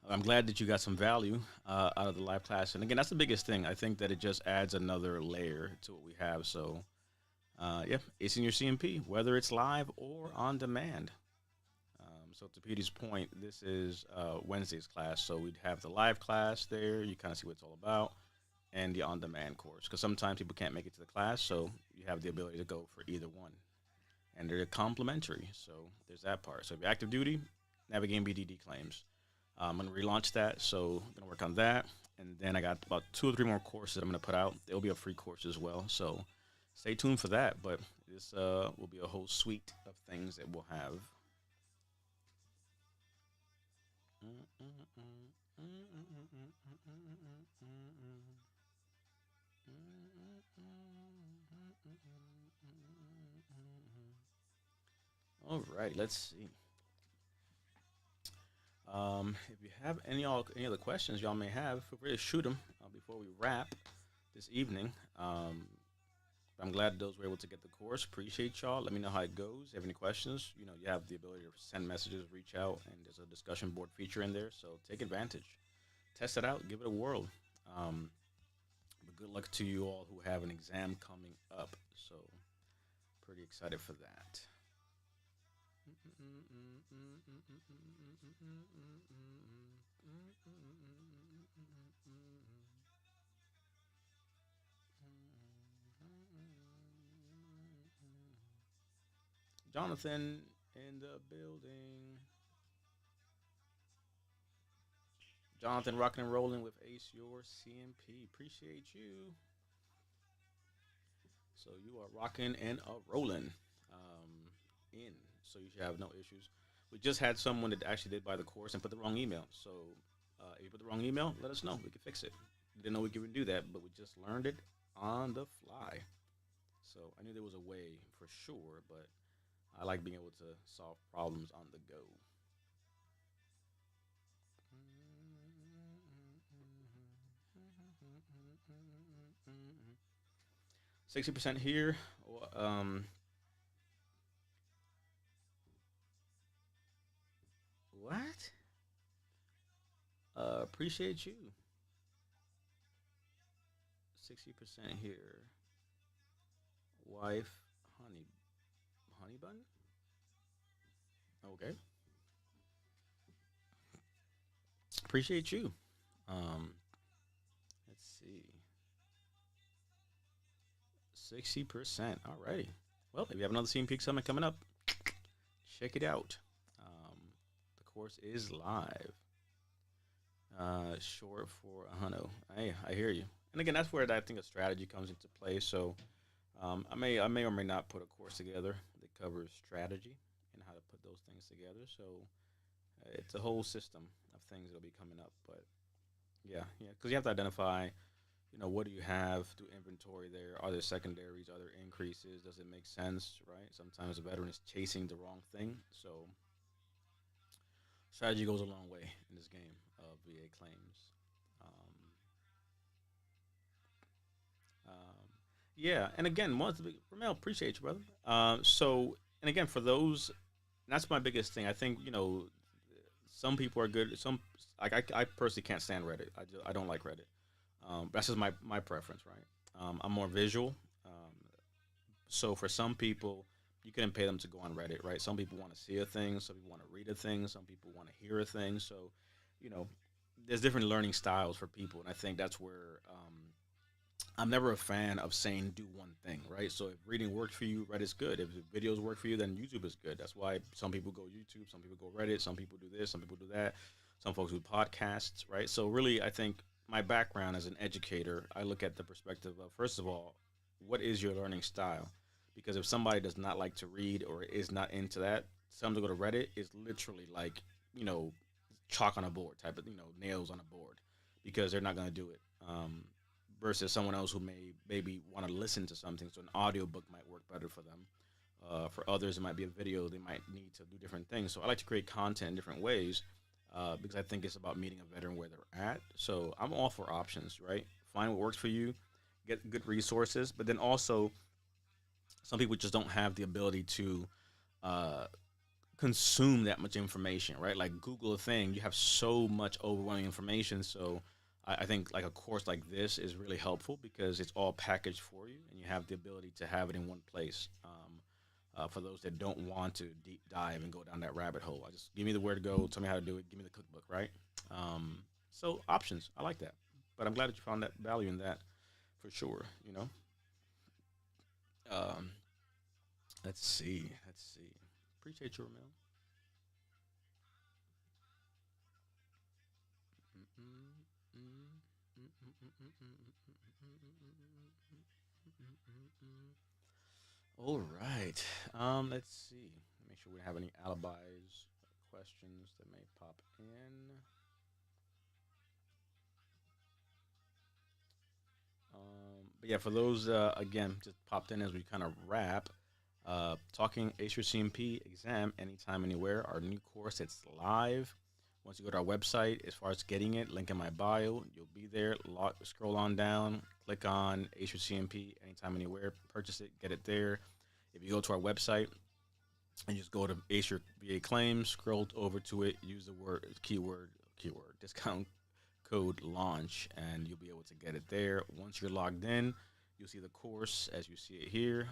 I'm glad that you got some value out of the live class. And again, that's the biggest thing. I think that it just adds another layer to what we have. So, yeah, it's in your CMP, whether it's live or on demand. So to Petey's point, this is Wednesday's class. So we'd have the live class there. You kind of see what it's all about, and the on-demand course. Because sometimes people can't make it to the class, so you have the ability to go for either one, and they're complementary. So there's that part. So if you're active duty, navigating BDD claims. I'm gonna relaunch that, so I'm gonna work on that, and then I got about 2 or 3 more courses I'm gonna put out. It'll be a free course as well. So stay tuned for that. But this will be a whole suite of things that we'll have. All right, let's see. If you have any other questions y'all may have, feel free to shoot them before we wrap this evening. I'm glad those were able to get the course. Appreciate y'all. Let me know how it goes. If you have any questions, you have the ability to send messages, reach out, and there's a discussion board feature in there. So take advantage, test it out, give it a whirl. Um, but good luck to you all who have an exam coming up. So pretty excited for that. Jonathan in the building. Jonathan rocking and rolling with Ace Your CMP. Appreciate you. So you are rocking and a rolling in. So you should have no issues. We just had someone that actually did buy the course and put the wrong email. So if you put the wrong email, let us know. We can fix it. We didn't know we could even do that, but we just learned it on the fly. So I knew there was a way for sure, but I like being able to solve problems on the go. 60% here. What? Appreciate you. 60% here. Wife, honey bun. Okay. Appreciate you. Um, let's see. 60%. Alrighty. Well, if you have another Scene Peak Summit coming up, check it out. The course is live. Short for a hundo. Hey, I hear you. And again, that's where I think a strategy comes into play. So I may or may not put a course together that covers strategy and how to put those things together. So it's a whole system of things that'll be coming up. But yeah, because you have to identify, what do you have? Do inventory there? Are there secondaries? Are there increases? Does it make sense? Right? Sometimes a veteran is chasing the wrong thing. So strategy goes a long way in this game of VA claims. Um, um, yeah, and again, Ramel, appreciate you, brother. And again, for those, that's my biggest thing. I think some people are good. Some like I personally can't stand Reddit. I don't like Reddit. That's just my preference, right? I'm more visual. So for some people, you couldn't pay them to go on Reddit, right? Some people want to see a thing, some people want to read a thing, some people want to hear a thing. So, you know, there's different learning styles for people, and I think that's where I'm never a fan of saying do one thing, right? So if reading works for you, Reddit's good. If the videos work for you, then YouTube is good. That's why some people go YouTube, some people go Reddit, some people do this, some people do that. Some folks do podcasts, right? So really, I think my background as an educator, I look at the perspective of first of all, what is your learning style? Because if somebody does not like to read or is not into that, some to go to Reddit is literally like you know chalk on a board type of nails on a board because they're not going to do it. Versus someone else who may maybe want to listen to something. So an audio book might work better for them. For others, it might be a video. They might need to do different things. So I like to create content in different ways because I think it's about meeting a veteran where they're at. So I'm all for options, right? Find what works for you, get good resources, but then also some people just don't have the ability to uh, consume that much information, right? Like Google a thing, you have so much overwhelming information. So I think like a course like this is really helpful because it's all packaged for you, and you have the ability to have it in one place. For those that don't want to deep dive and go down that rabbit hole, I just give me the where to go, tell me how to do it, give me the cookbook, right? So options, I like that, but I'm glad that you found that value in that for sure. Um, let's see. Appreciate your mail. All right. Let's see. Make sure we don't have any alibis questions that may pop in. But yeah, for those again, just popped in as we kind of wrap. Talking Acer CMP exam anytime, anywhere. Our new course, it's live. Once you go to our website, as far as getting it, link in my bio, you'll be there. Scroll on down, click on Acer CMP anytime, anywhere. Purchase it, get it there. If you go to our website and just go to Acer VA claims, scroll over to it, use the keyword discount code launch, and you'll be able to get it there. Once you're logged in, you'll see the course as you see it here.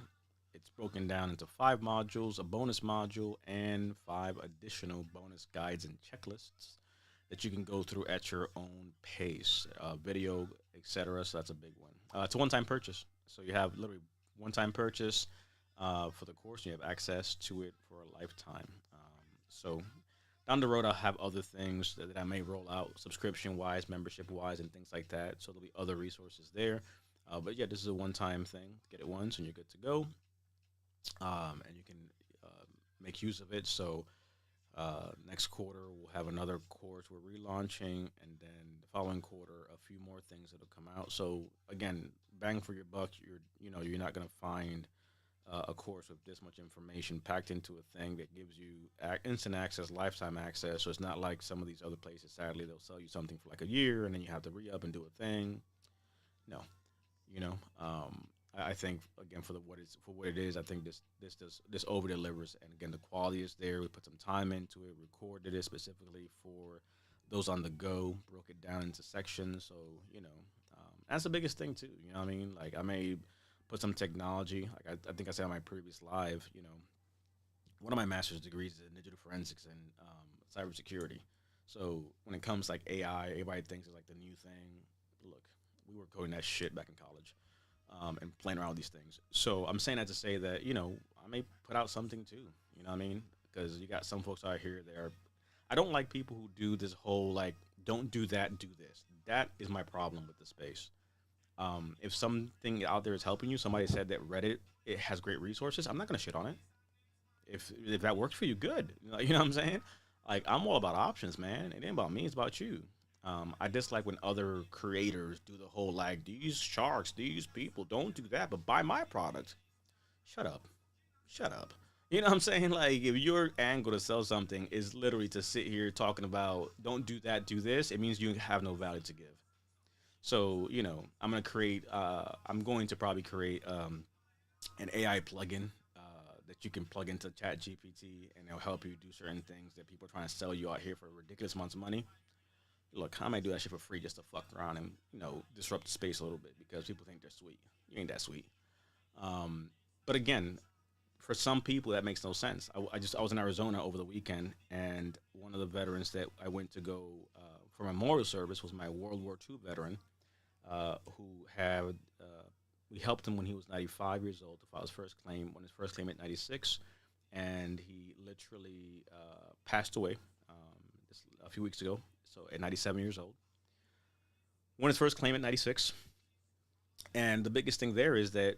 It's broken down into 5 modules, a bonus module, and 5 additional bonus guides and checklists that you can go through at your own pace, video, etc. So that's a big one. It's a one-time purchase, so you have literally one-time purchase. for the course. You have access to it for a lifetime. So down the road, I'll have other things that I may roll out subscription wise, membership wise, and things like that. So there'll be other resources there. But yeah, this is a one time thing. Get it once and you're good to go. And you can make use of it. So next quarter, we'll have another course we're relaunching, and then the following quarter, a few more things that'll come out. So again, bang for your buck. You're not gonna find a course with this much information packed into a thing that gives you instant access, lifetime access. So it's not like some of these other places. Sadly, they'll sell you something for like a year, and then you have to re up and do a thing. No, you know. I think again for what it is, I think this over delivers, and again the quality is there. We put some time into it, recorded it specifically for those on the go, broke it down into sections. So that's the biggest thing too. You know what I mean? Like I may put some technology. Like I think I said on my previous live. One of my master's degrees is in digital forensics and cybersecurity. So when it comes like AI, everybody thinks it's like the new thing. Look, we were coding that shit back in college, and playing around with these things. So I'm saying that to say that I may put out something too. You know what I mean? Because you got some folks out here that are. I don't like people who do this whole like don't do that, do this. That is my problem with the space. If something out there is helping you, somebody said that Reddit it has great resources. I'm not gonna shit on it. If that works for you, good. You know what I'm saying? Like I'm all about options, man. It ain't about me. It's about you. I dislike when other creators do the whole like these sharks, these people don't do that, but buy my product. Shut up, shut up. You know what I'm saying? Like if your angle to sell something is literally to sit here talking about don't do that, do this, it means you have no value to give. So I'm going to probably create an AI plugin that you can plug into Chat GPT, and it'll help you do certain things that people are trying to sell you out here for ridiculous amounts of money. Look, I might do that shit for free just to fuck around and disrupt the space a little bit because people think they're sweet. You ain't that sweet. Um, but again, for some people that makes no sense. I was in Arizona over the weekend, and one of the veterans that I went to go for memorial service was my World War II veteran, who had we helped him when he was 95 years old to file his first claim. When his first claim at 96, and he literally passed away just a few weeks ago. So at 97 years old, won his first claim at 96. And the biggest thing there is that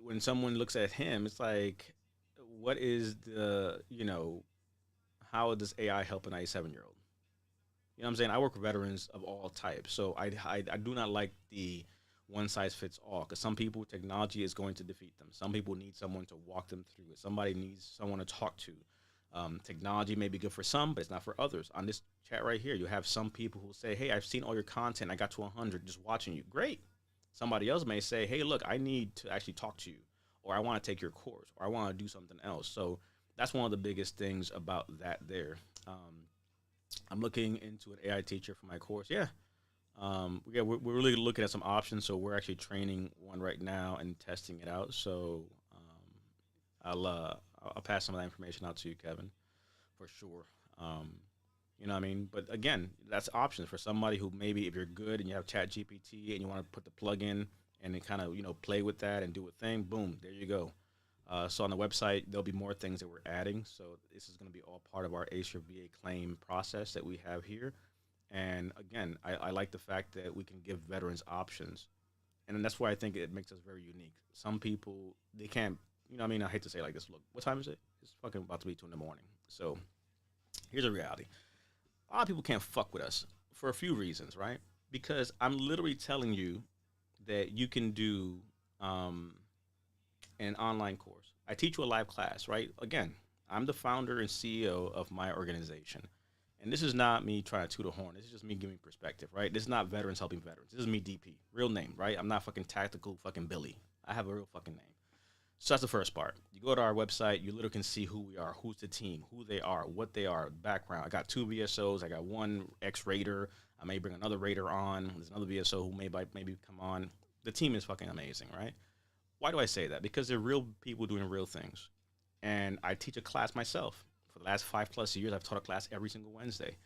when someone looks at him, it's like, what is how does AI help a 97-year-old? You know what I'm saying? I work with veterans of all types. So I do not like the one size fits all because some people, technology is going to defeat them. Some people need someone to walk them through it. Somebody needs someone to talk to. Technology may be good for some, but it's not for others. On this chat right here, you have some people who say, hey, I've seen all your content. I got to 100 just watching you. Great. Somebody else may say, hey, look, I need to actually talk to you, or I want to take your course, or I want to do something else. So that's one of the biggest things about that there. I'm looking into an AI teacher for my course. Yeah. We're really looking at some options. So we're actually training one right now and testing it out. So I'll pass some of that information out to you, Kevin, for sure. Um, you know what I mean? But again, that's options for somebody who maybe if you're good and you have Chat GPT and you want to put the plug in and then kind of play with that and do a thing. Boom, there you go. So on the website, there'll be more things that we're adding. So this is going to be all part of our ACER VA claim process that we have here. And again, I like the fact that we can give veterans options, and then that's why I think it makes us very unique. Some people they can't, I mean, I hate to say it like this. Look, what time is it? It's fucking about to be 2 in the morning. So here's a reality: a lot of people can't fuck with us for a few reasons, right? Because I'm literally telling you that you can do um, an online course. I teach you a live class, right? Again, I'm the founder and CEO of my organization. And this is not me trying to toot a horn. This is just me giving perspective, right? This is not veterans helping veterans. This is me, DP. Real name, right? I'm not fucking tactical fucking Billy. I have a real fucking name. So that's the first part. You go to our website, you literally can see who we are, who's the team, who they are, what they are, background. I got two VSOs. I got one ex-raider. I may bring another raider on. There's another VSO who maybe come on. The team is fucking amazing, right? Why do I say that? Because they're real people doing real things. And I teach a class myself. For the last 5+ years, I've taught a class every single Wednesday.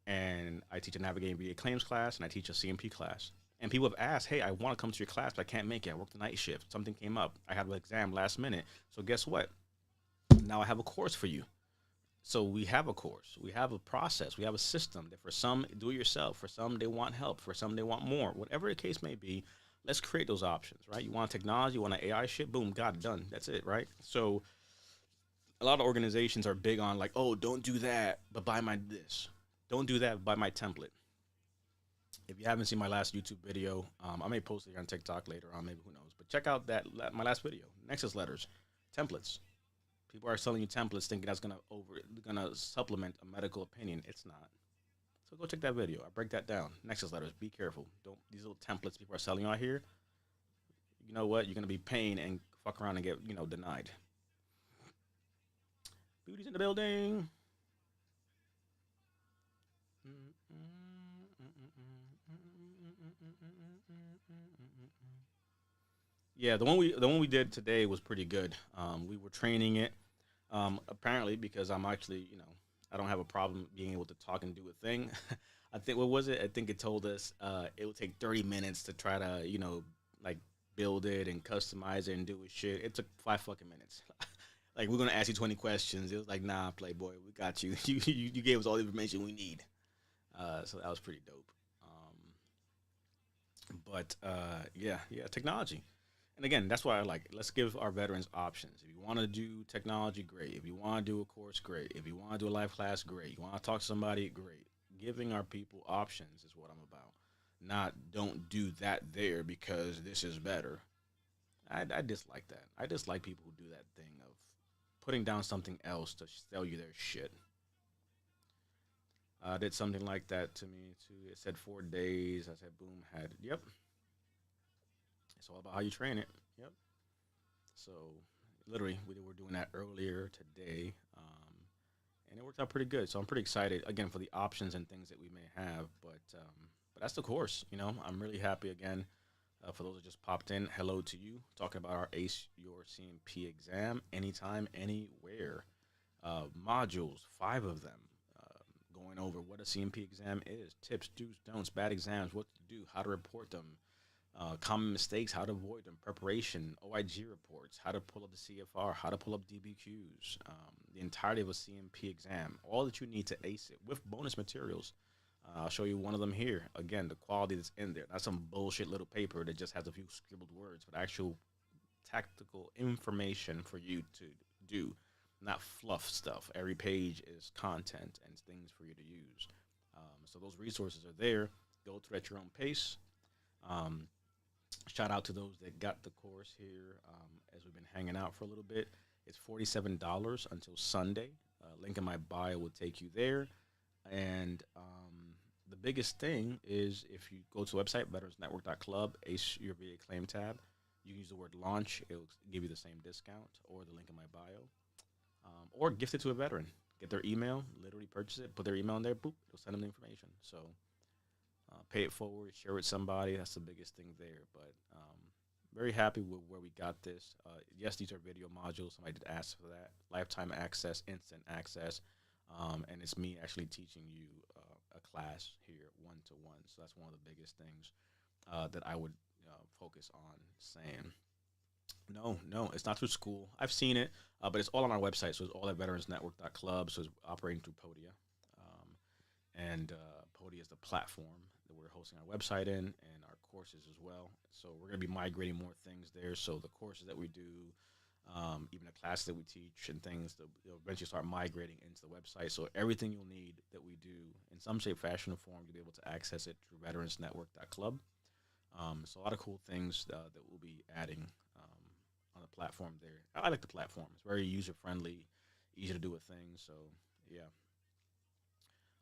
And I teach a navigating VA claims class and I teach a CMP class. And people have asked, hey, I want to come to your class, but I can't make it. I work the night shift. Something came up. I had an exam last minute. So guess what? Now I have a course for you. So we have a course, we have a process, we have a system that for some do it yourself, for some they want help, for some they want more, whatever the case may be. Let's create those options, right? You want technology, you want an AI shit, boom, got it done. That's it, right? So a lot of organizations are big on like, oh, don't do that, but buy my this. Don't do that, buy my template. If you haven't seen my last YouTube video, I may post it here on TikTok later on, maybe who knows. But check out my last video, Nexus letters, templates. People are selling you templates thinking that's gonna supplement a medical opinion. It's not. So go check that video. I break that down. Nexus letters. Be careful. Don't these little templates people are selling you out here. You know what? You're gonna be paying and fuck around and get denied. Beauty's in the building. Yeah, the one we did today was pretty good. We were training it. Apparently, because I'm actually, I don't have a problem being able to talk and do a thing. I think what was it? I think it told us it would take 30 minutes to try to, like build it and customize it and do it shit. It took 5 fucking minutes. Like we're gonna ask you 20 questions. It was like, nah, Playboy, we got you. You gave us all the information we need. So that was pretty dope. But yeah, technology. And again, that's why I like. Let's give our veterans options. If you want to do technology, great. If you want to do a course, great. If you want to do a live class, great. You want to talk to somebody, great. Giving our people options is what I'm about. Not don't do that there because this is better. I dislike that. I dislike people who do that thing of putting down something else to sell you their shit. Did something like that to me too. It said 4 days. I said, boom, had it. Yep. It's all about how you train it. Yep. So literally, we were doing that earlier today, and it worked out pretty good. So I'm pretty excited again for the options and things that we may have. But that's the course. I'm really happy again. For those that just popped in, hello to you. Talking about our ACE Your CMP exam, anytime, anywhere. Modules, 5 of them. Going over what a CMP exam is, tips, do's, don'ts, bad exams, what to do, how to report them, common mistakes, how to avoid them, preparation, OIG reports, how to pull up the CFR, how to pull up DBQs, the entirety of a CMP exam, all that you need to ace it with bonus materials. I'll show you one of them here. Again, the quality that's in there. Not some bullshit little paper that just has a few scribbled words, but actual tactical information for you to do, not fluff stuff. Every page is content and things for you to use. So those resources are there. Go through at your own pace. Um, Shout out to those that got the course here as we've been hanging out for a little bit. It's $47 until Sunday. Link in my bio will take you there. And the biggest thing is if you go to the website, veteransnetwork.club, ace your VA claim tab, you can use the word launch. It'll give you the same discount or the link in my bio. Or gift it to a veteran. Get their email, literally purchase it, put their email in there, boop, it'll send them the information. So pay it forward, share with somebody. That's the biggest thing there. But very happy with where we got this. Yes, these are video modules. Somebody did ask for that. Lifetime access, instant access. And it's me actually teaching you a class here one to one. So that's one of the biggest things that I would focus on saying. No, no, it's not through school. I've seen it, but it's all on our website. So it's all at veteransnetwork.club. So it's operating through Podia. And Podia is the platform that we're hosting our website in and our courses as well. So we're going to be migrating more things there. So the courses that we do, even the classes that we teach and things that will eventually start migrating into the website. So everything you'll need that we do in some shape, fashion, or form, you'll be able to access it through veteransnetwork.club. So a lot of cool things that we'll be adding on the platform there. I like the platform. It's very user friendly, easy to do a thing. So yeah.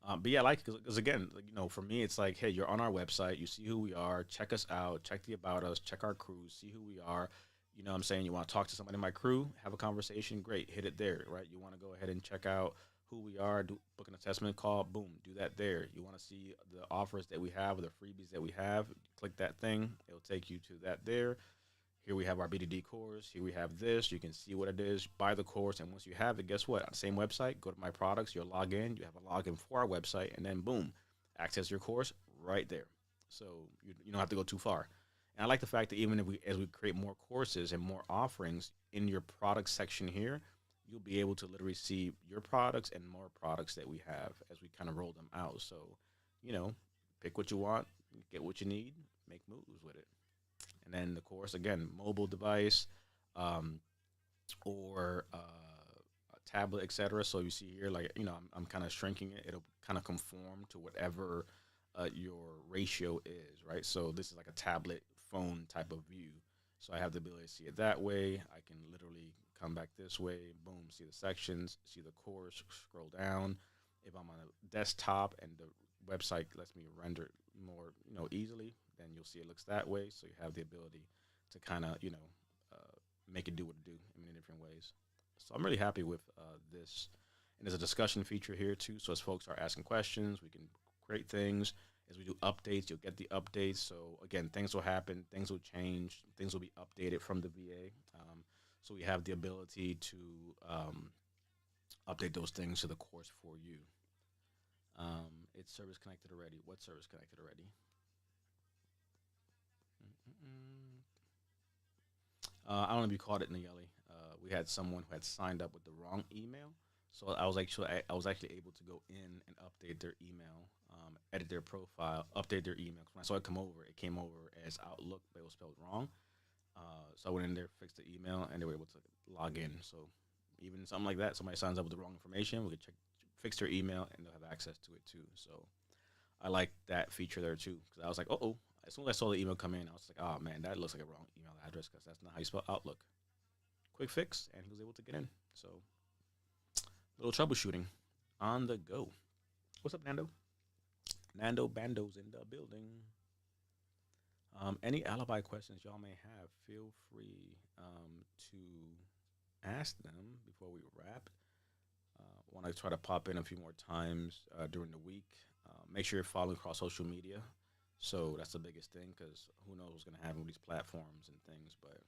But yeah, I like because again, like, for me, it's like, hey, you're on our website, you see who we are, check us out, check the about us, check our crew, see who we are. What I'm saying? You want to talk to somebody in my crew, have a conversation, great, hit it there, right? You want to go ahead and check out who we are, book an assessment call, boom, do that there. You want to see the offers that we have, or the freebies that we have, click that thing, it'll take you to that there. Here we have our BDD course. Here we have this. You can see what it is. Buy the course, and once you have it, guess what? On the same website, go to my products. You'll log in. You have a login for our website, and then boom, access your course right there. so you don't have to go too far. And I like the fact that even if we as we create more courses and more offerings in your product section here, you'll be able to literally see your products and more products that we have as we kind of roll them out. So, you know, pick what you want, get what you need, make moves with it. And then the course again, mobile device, um, or a tablet, etc. So you see here, like I'm kind of shrinking it. It'll kind of conform to whatever your ratio is, right? So this is like a tablet phone type of view. So I have the ability to see it that way. I can literally come back this way, boom, see the sections, see the course, scroll down. If I'm on a desktop and the website lets me render it more, easily, then you'll see it looks that way. So you have the ability to kind of, make it do what it do in many different ways. So I'm really happy with this. And there's a discussion feature here too. So as folks are asking questions, we can create things. As we do updates, you'll get the updates. So again, things will happen, things will change, things will be updated from the VA. So we have the ability to update those things to the course for you. It's service connected already. What service connected already? Mm-mm-mm. I don't know if you caught it, Nayeli. We had someone who had signed up with the wrong email, so I was actually able to go in and update their email, edit their profile, update their email. When I saw it come over, it came over as Outlook, but it was spelled wrong. So I went in there, fixed the email, and they were able to log in. So even something like that, somebody signs up with the wrong information, we could check, fix their email, and they'll have access to it too. So I like that feature there too, because I was like, oh. As soon as I saw the email come in, I was like, oh man, that looks like a wrong email address because that's not how you spell Outlook. Quick fix, and he was able to get in. So, little troubleshooting on the go. What's up, Nando? Nando Bando's in the building. Any alibi questions y'all may have, feel free to ask them before we wrap. Want to try to pop in a few more times during the week. Make sure you're following across social media. So that's the biggest thing because who knows what's going to happen with these platforms and things. But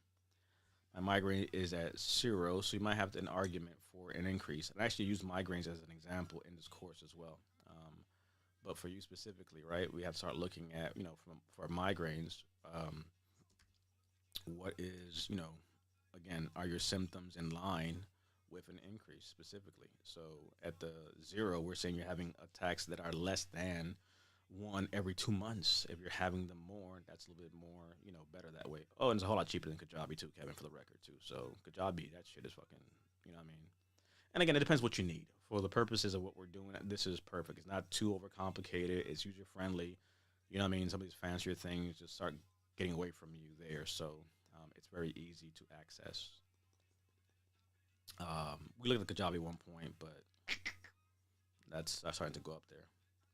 my migraine is at 0, so you might have an argument for an increase. And I actually use migraines as an example in this course as well. But for you specifically, right, we have to start looking at, for migraines, um, what is, again, are your symptoms in line with an increase specifically? So at the 0, we're saying you're having attacks that are less than one every 2 months. If you're having them more, that's a little bit more, better that way. Oh, and it's a whole lot cheaper than Kajabi too, Kevin, for the record too. So Kajabi, that shit is fucking, you know what I mean? And again, it depends what you need. For the purposes of what we're doing, this is perfect. It's not too overcomplicated. It's user friendly. You know what I mean? Some of these fancier things just start getting away from you there. So it's very easy to access. We looked at Kajabi at one point, but that's starting to go up there.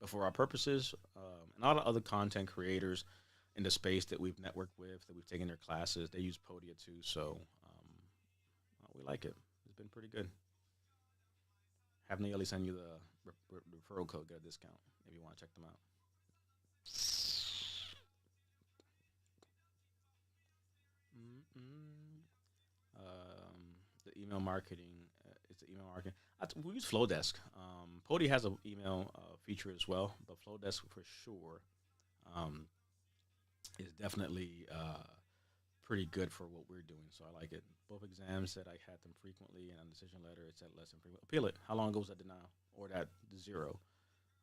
But for our purposes, and all the other content creators in the space that we've networked with, that we've taken their classes, they use Podia too. So we like it. It's been pretty good. Have Nayeli send you the referral code, get a discount if you want to check them out. Mm-mm. The email marketing. It's the email marketing. We use Flowdesk. Podia has an email feature as well, but Flowdesk for sure um, is definitely pretty good for what we're doing. So I like it. Both exams said I had them frequently, and on decision letter it said less than frequent. Appeal it. How long ago was that denial or that 0?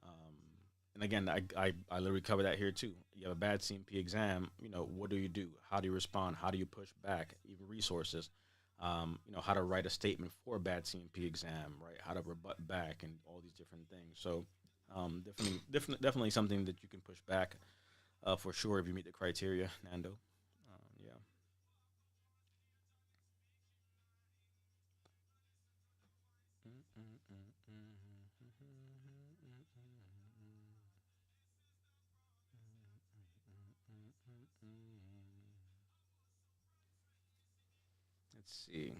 Um, and again, I literally cover that here too. You have a bad CMP exam. What do you do? How do you respond? How do you push back? Even resources. How to write a statement for a bad CMP exam, right? How to rebut back and all these different things. So definitely something that you can push back for sure if you meet the criteria, Nando. Yeah. Let's see.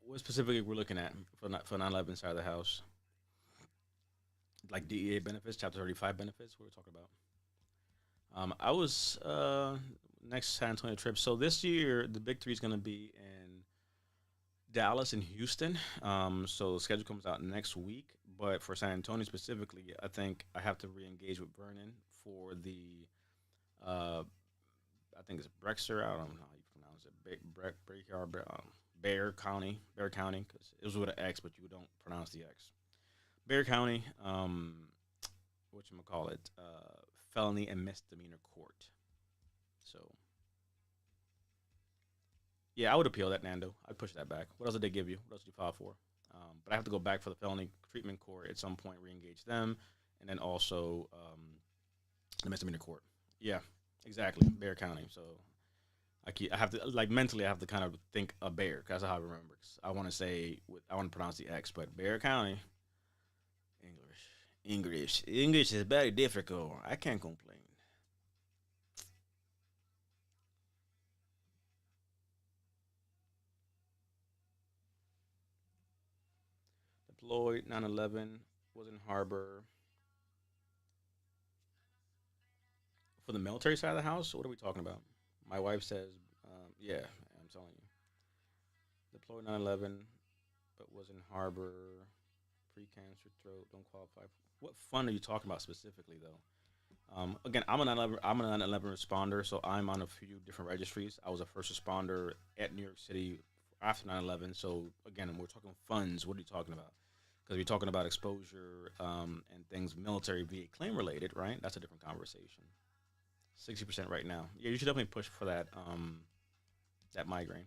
What specifically we're looking at for 9/11 side of the house, like DEA benefits, Chapter 35 benefits. What we're talking about. I was next San Antonio trip. So this year, the big three is going to be in Dallas and Houston. So the schedule comes out next week, But for San Antonio specifically, I think I have to re-engage with Vernon for the uh, I think it's Brexer. I don't know how you pronounce it. Bear County, because it was with an X, but you don't pronounce the X. Bear County, what you call it, felony and misdemeanor court. So yeah, I would appeal that, Nando. I'd push that back. What else did they give you? What else did you file for? But I have to go back for the felony treatment court at some point, re-engage them, and then also the misdemeanor court. Yeah, exactly, Bear County. So I have to like mentally I have to kind of think a bear. 'Cause that's how I remember. 'Cause I want to say I want to pronounce the X, but Bear County English. English is very difficult. I can't complain. Deployed 9/11 was in harbor for the military side of the house. What are we talking about? My wife says, yeah, I'm telling you. Deployed 9/11, but was in harbor pre-cancer throat. Don't qualify. What fun are you talking about specifically though? Again, I'm a 9/11 responder, so I'm on a few different registries. I was a first responder at New York City after 9/11. So again, we're talking funds. What are you talking about? Because we're talking about exposure and things military VA claim related, right? That's a different conversation. 60% right now. Yeah, you should definitely push for that migraine.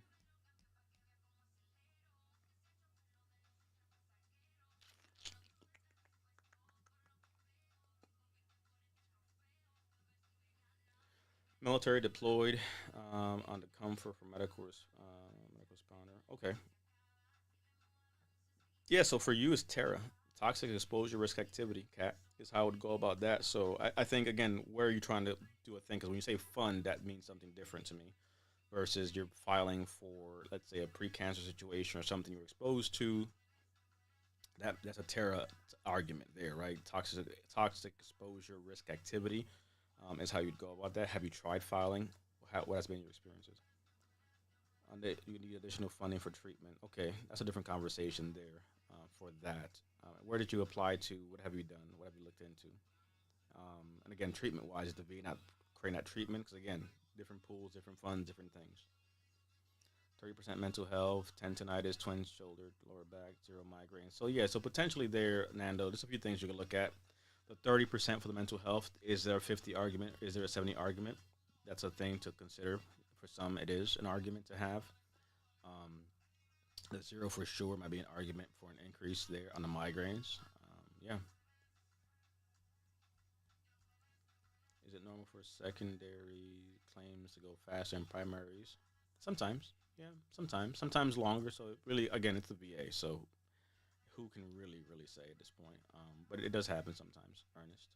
Military deployed on the comfort for medical responder. Okay. Yeah, so for you, it's Terra. Toxic exposure risk activity, cat, is how I would go about that. So I think, again, where are you trying to do a thing? Because when you say fund, that means something different to me versus you're filing for, let's say, a pre-cancer situation or something you're exposed to. That's a Terra argument there, right? Toxic exposure risk activity is how you'd go about that. Have you tried filing? What has been your experiences? You need additional funding for treatment. Okay, that's a different conversation there for that. Where did you apply to? What have you done? What have you looked into? And again, treatment wise, is the VA not creating that treatment? Because again, different pools, different funds, different things. 30% mental health, 10 tinnitus, twin shoulder, lower back, zero migraine. So yeah, so potentially there, Nando, there's a few things you can look at. The 30% for the mental health, is there a 50 argument? Is there a 70 argument? That's a thing to consider. For some, it is an argument to have. Um, the zero for sure might be an argument for an increase there on the migraines. Yeah. Is it normal for secondary claims to go faster than primaries? Sometimes. Yeah, sometimes. Sometimes longer. So it really, again, it's the VA. So who can really say at this point? But it does happen sometimes, Ernest.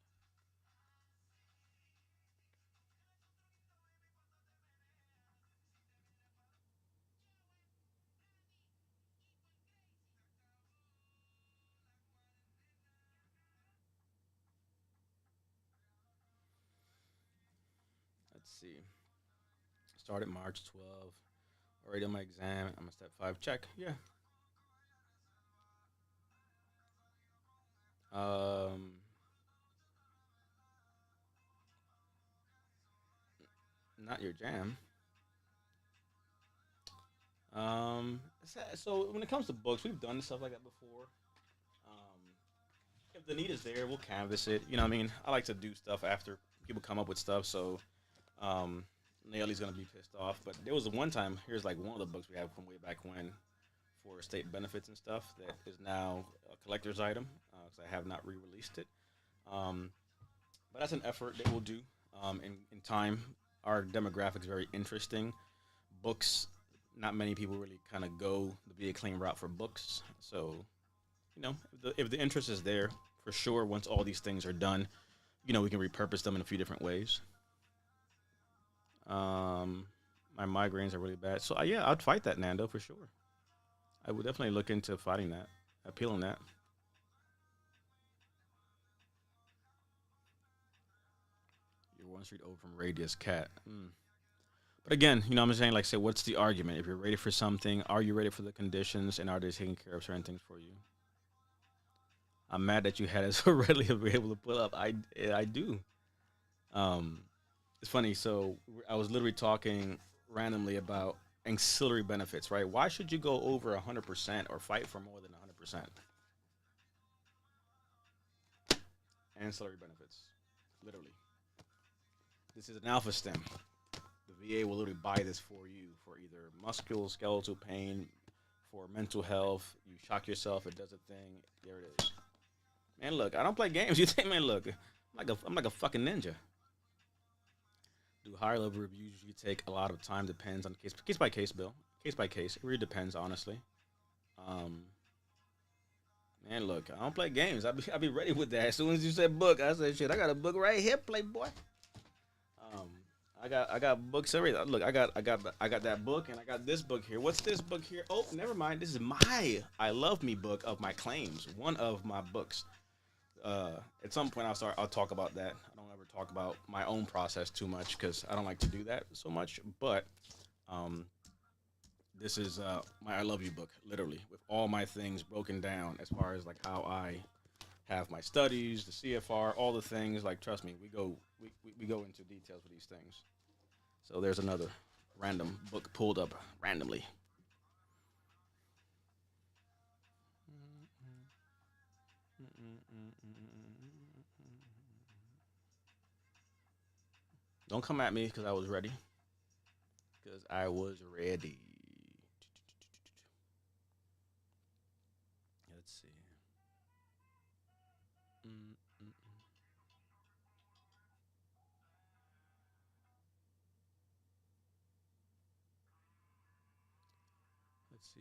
Let's see. Started March 12th. Already on my exam. I'm a step five. Check. Yeah. Um, not your jam. So when it comes to books, we've done stuff like that before. Um, if the need is there, we'll canvas it. You know what I mean? I like to do stuff after people come up with stuff. So um, Naomi's gonna be pissed off. But there was one time. Here's like one of the books we have from way back when for state benefits and stuff that is now a collector's item because I have not re-released it. Um, but that's an effort that we'll do in time. Our demographic is very interesting. Books, not many people really kind of go the VA claim route for books. So, if the interest is there, for sure, once all these things are done, we can repurpose them in a few different ways. Um, my migraines are really bad. So, yeah, I'd fight that, Nando, for sure. I would definitely look into fighting that, appealing that. You're one street over from Radius Cat. Mm. But again, I'm just saying, like, say, what's the argument? If you're ready for something, are you ready for the conditions, and are they taking care of certain things for you? I'm mad that you had it so readily able to pull up. I do. Um, it's funny. So I was literally talking randomly about ancillary benefits, right? Why should you go over 100% or fight for more than 100%? Ancillary benefits, literally. This is an alpha stem. The VA will literally buy this for you for either musculoskeletal pain, for mental health. You shock yourself, it does a thing. There it is. Man, look, I don't play games. You think, man, look, I'm like a fucking ninja. Do higher level reviews usually take a lot of time? Depends on case by case, Bill. Case by case, it really depends, honestly. Um, man, look, I don't play games. I be ready with that. As soon as you said book, I said shit. I got a book right here, Playboy. Um, I got books everything. Look, I got that book and I got this book here. What's this book here? Oh, never mind. This is my I Love Me book of my claims. One of my books. At some point I'll talk about that. I don't ever talk about my own process too much because I don't like to do that so much. But um, this is my I Love You book, literally, with all my things broken down as far as like how I have my studies, the CFR, all the things. Like, trust me, we go into details with these things. So there's another random book pulled up randomly. Don't come at me because I was ready. Because I was ready. Let's see. Let's see.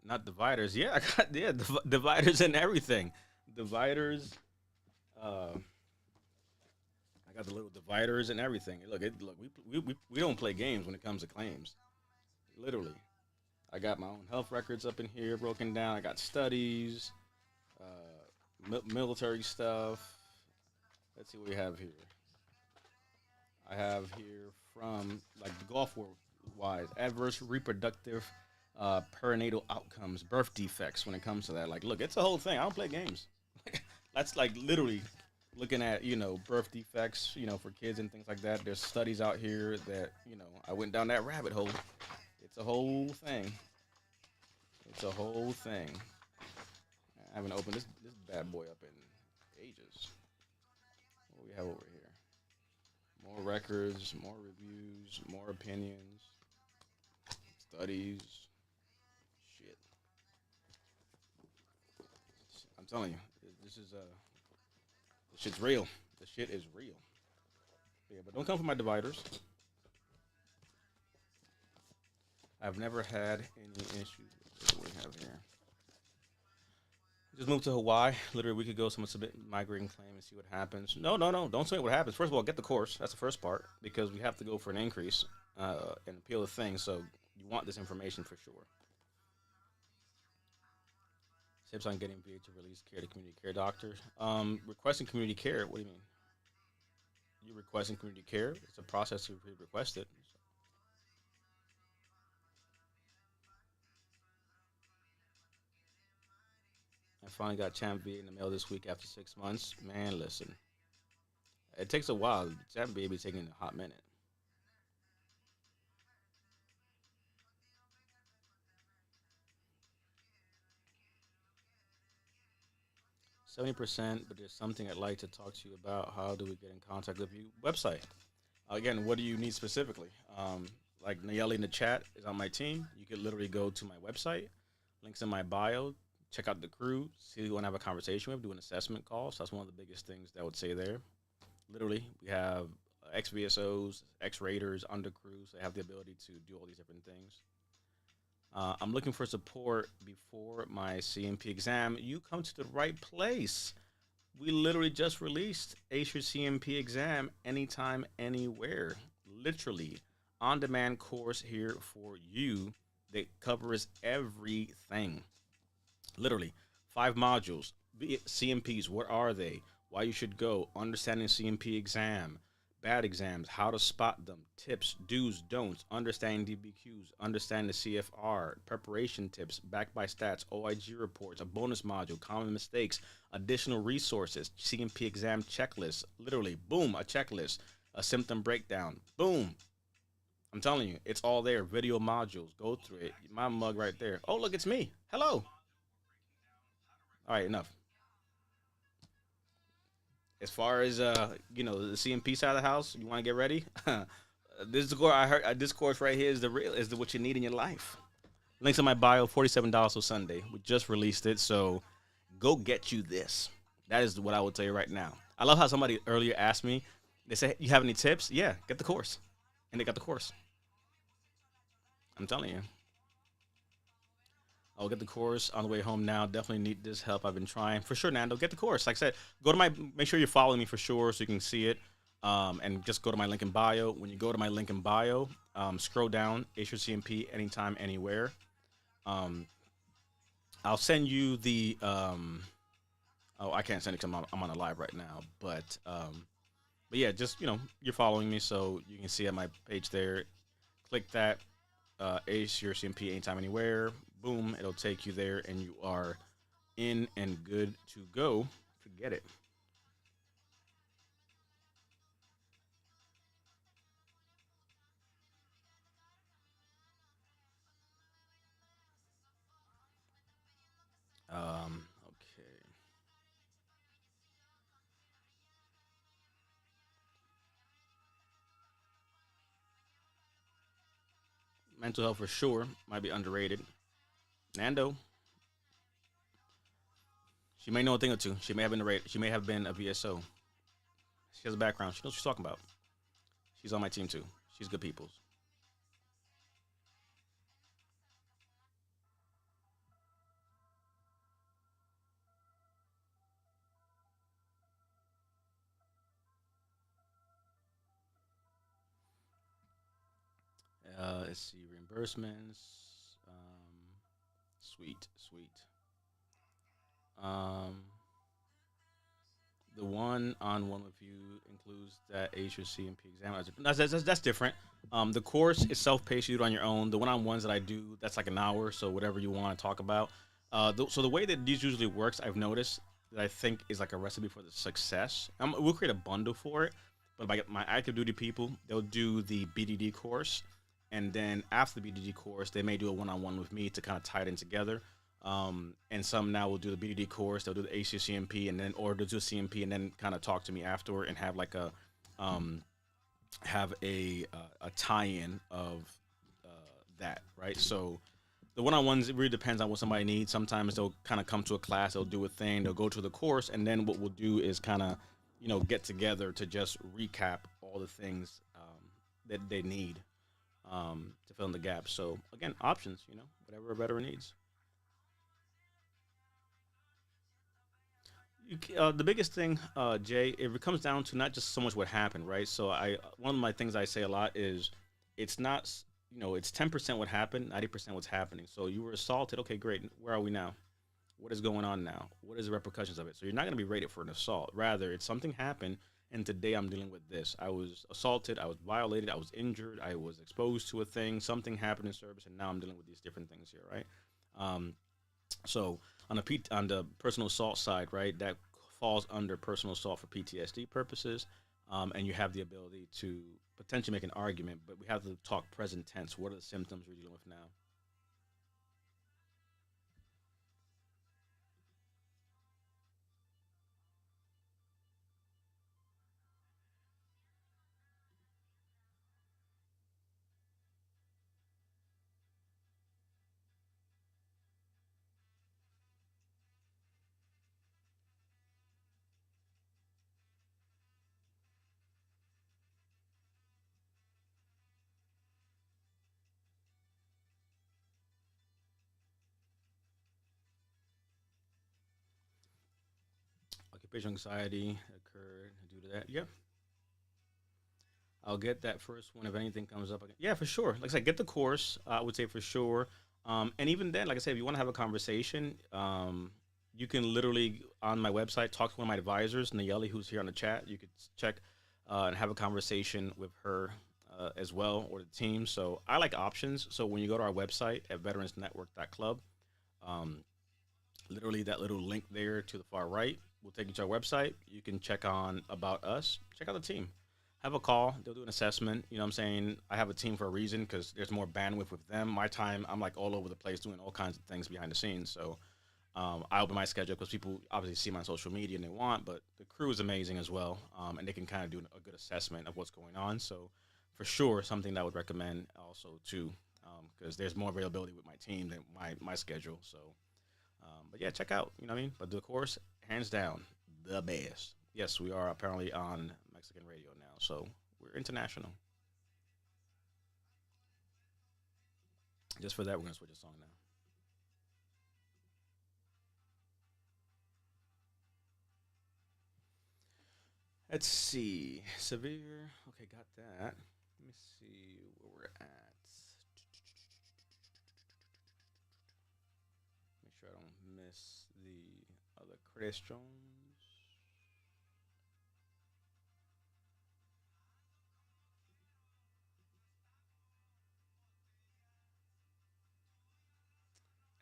Not dividers. Yeah, I got dividers and everything. Dividers. Uh, I got the little dividers and everything. Look. We don't play games when it comes to claims. Literally, I got my own health records up in here broken down. I got studies, military stuff. Let's see what we have here. I have here from like the golf world wise adverse reproductive perinatal outcomes, birth defects when it comes to that. Like, look, it's a whole thing. I don't play games. That's like literally looking at birth defects for kids and things like that. There's studies out here that I went down that rabbit hole. It's a whole thing. It's a whole thing. I haven't opened this bad boy up in ages. What do we have over here? More records, more reviews, more opinions, studies. Shit. I'm telling you, this is this shit's real. This shit is real. Yeah, but don't come for my dividers. I've never had any issues. What do we have here? Just moved to Hawaii. Literally, we could go someone submit migrating claim and see what happens. No, no, no. Don't say what happens. First of all, get the course. That's the first part because we have to go for an increase and appeal the thing. So you want this information for sure. Tips on getting VA to release care to community care doctors. Requesting community care. What do you mean? You requesting community care? It's a process to request it. I finally got Champ V in the mail this week after 6 months. Man, listen, it takes a while. Champ V be taking a hot minute. 70%, but there's something I'd like to talk to you about. How do we get in contact with you? Website. Again, what do you need specifically? Like Nayeli in the chat is on my team. You could literally go to my website, links in my bio, check out the crew, see who you want to have a conversation with, do an assessment call. So that's one of the biggest things that I would say there. Literally, we have ex VSOs, ex Raiders, under crews. They have the ability to do all these different things. I'm looking for support before my CMP exam. You come to the right place. We literally just released Ace Your CMP exam anytime, anywhere. Literally, on demand course here for you that covers everything. Literally, 5 modules. CMPs, what are they? Why you should go? Understanding CMP exam. bad exams, how to spot them, tips, do's, don'ts, understanding DBQs, understand the CFR, preparation tips, backed by stats, OIG reports, a bonus module, common mistakes, additional resources, CMP exam checklist, literally, boom, a checklist, a symptom breakdown, boom. I'm telling you, it's all there. Video modules, go through it. My mug right there. Oh, look, it's me. Hello. All right, enough. As far as the CMP side of the house, you want to get ready. This course I heard. This course right here is the real is the what you need in your life. Links in my bio. $47 till Sunday. We just released it, so go get you this. That is what I will tell you right now. I love how somebody earlier asked me. They said, "You have any tips?" Yeah, get the course, and they got the course. I'm telling you. I'll get the course on the way home now. Definitely need this help. I've been trying for sure, Nando. Get the course. Like I said, go to my. Make sure you're following me for sure, so you can see it. And just go to my link in bio. When you go to my link in bio, scroll down. Acer CMP anytime, anywhere. Um, I'll send you the. Oh, I can't send it because I'm on a live right now. But yeah, just you're following me, so you can see at my page there. Click that. Ace your CMP anytime, anywhere. Boom, it'll take you there, and you are in and good to go to get it. Okay. Mental health for sure might be underrated. Nando, she may know a thing or two. She may have been a She may have been a VSO. She has a background. She knows what she's talking about. She's on my team too. She's good people's. Let's see reimbursements. Sweet, sweet. Um, the one-on-one with you includes that HRC exam. That's different. The course is self-paced. You do it on your own. The one-on-ones that I do, that's like an hour. So whatever you want to talk about. So the way that these usually works, I've noticed that I think is like a recipe for the success. We'll create a bundle for it. But my active duty people, they'll do the BDD course, and then after the BDD course, they may do a one-on-one with me to kind of tie it in together. And some now will do the BDD course. They'll do the ACCMP and then, or they'll do CMP and then kind of talk to me afterward and have like um, a tie-in of that, right? So the one-on-ones, it really depends on what somebody needs. Sometimes they'll kind of come to a class, they'll do a thing, they'll go to the course, and then what we'll do is kind of, get together to just recap all the things that they need to fill in the gaps. So again, options, whatever a veteran needs. The biggest thing, Jay, it comes down to not just so much what happened, right? So one of my things I say a lot is, it's not, it's 10% what happened, 90% what's happening. So you were assaulted, okay, great. Where are we now? What is going on now? What is the repercussions of it? So you're not going to be rated for an assault. Rather, it's something happened, and today I'm dealing with this. I was assaulted, I was violated, I was injured, I was exposed to a thing, something happened in service, and now I'm dealing with these different things here, right? Um, so on the personal assault side, right, that falls under personal assault for PTSD purposes, and you have the ability to potentially make an argument, but we have to talk present tense. What are the symptoms we're dealing with now? Occupational anxiety occurred due to that. Yeah, I'll get that first one if anything comes up. Yeah, for sure. Like I said, get the course. I would say for sure. And even then, like I said, if you want to have a conversation, you can literally on my website talk to one of my advisors, Nayeli, who's here on the chat. You could check. and have a conversation with her as well or the team. So I like options. So when you go to our website at veteransnetwork.club, um, literally that little link there to the far right will take you to our website. You can check on about us, check out the team. Have a call. They'll do an assessment. You know what I'm saying? I have a team for a reason because there's more bandwidth with them. My time, I'm like all over the place doing all kinds of things behind the scenes. So I open my schedule because people obviously see my social media and they want, but the crew is amazing as well. And they can kind of do a good assessment of what's going on. So for sure, something that I would recommend also too, because there's more availability with my team than my schedule. So but yeah, check out. You know what I mean? But the course, hands down, the best. Yes, we are apparently on Mexican radio now, so we're international. Just for that, we're gonna switch a song now. Let's see. Severe. Okay, got that. Let me see where we're at. Make sure I don't miss the other questions.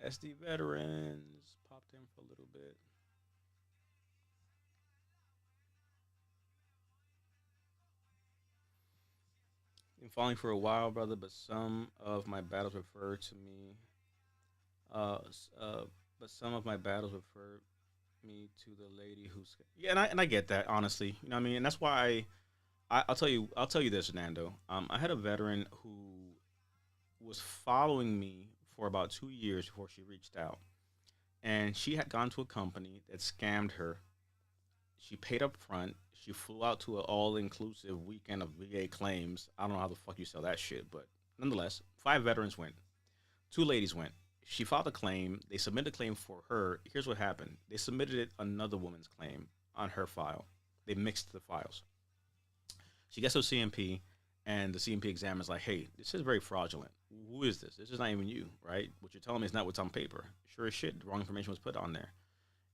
SD veterans popped in for a little bit. Been falling for a while, brother, but some of my battles refer to me. Uh, s- uh, but some of my battles refer me to the lady who's yeah, and I get that honestly. You know what I mean, and that's why I'll tell you this, Nando. I had a veteran who was following me for about 2 years before she reached out, and she had gone to a company that scammed her. She paid up front. She flew out to an all-inclusive weekend of VA claims. I don't know how the fuck you sell that shit, but nonetheless, 5 veterans went. 2 ladies went. She filed a claim. They submitted a claim for her. Here's what happened. They submitted another woman's claim on her file. They mixed the files. She gets to CMP, and the CMP examiner's like, "Hey, this is very fraudulent. Who is this? This is not even you, right? What you're telling me is not what's on paper. Sure as shit, the wrong information was put on there."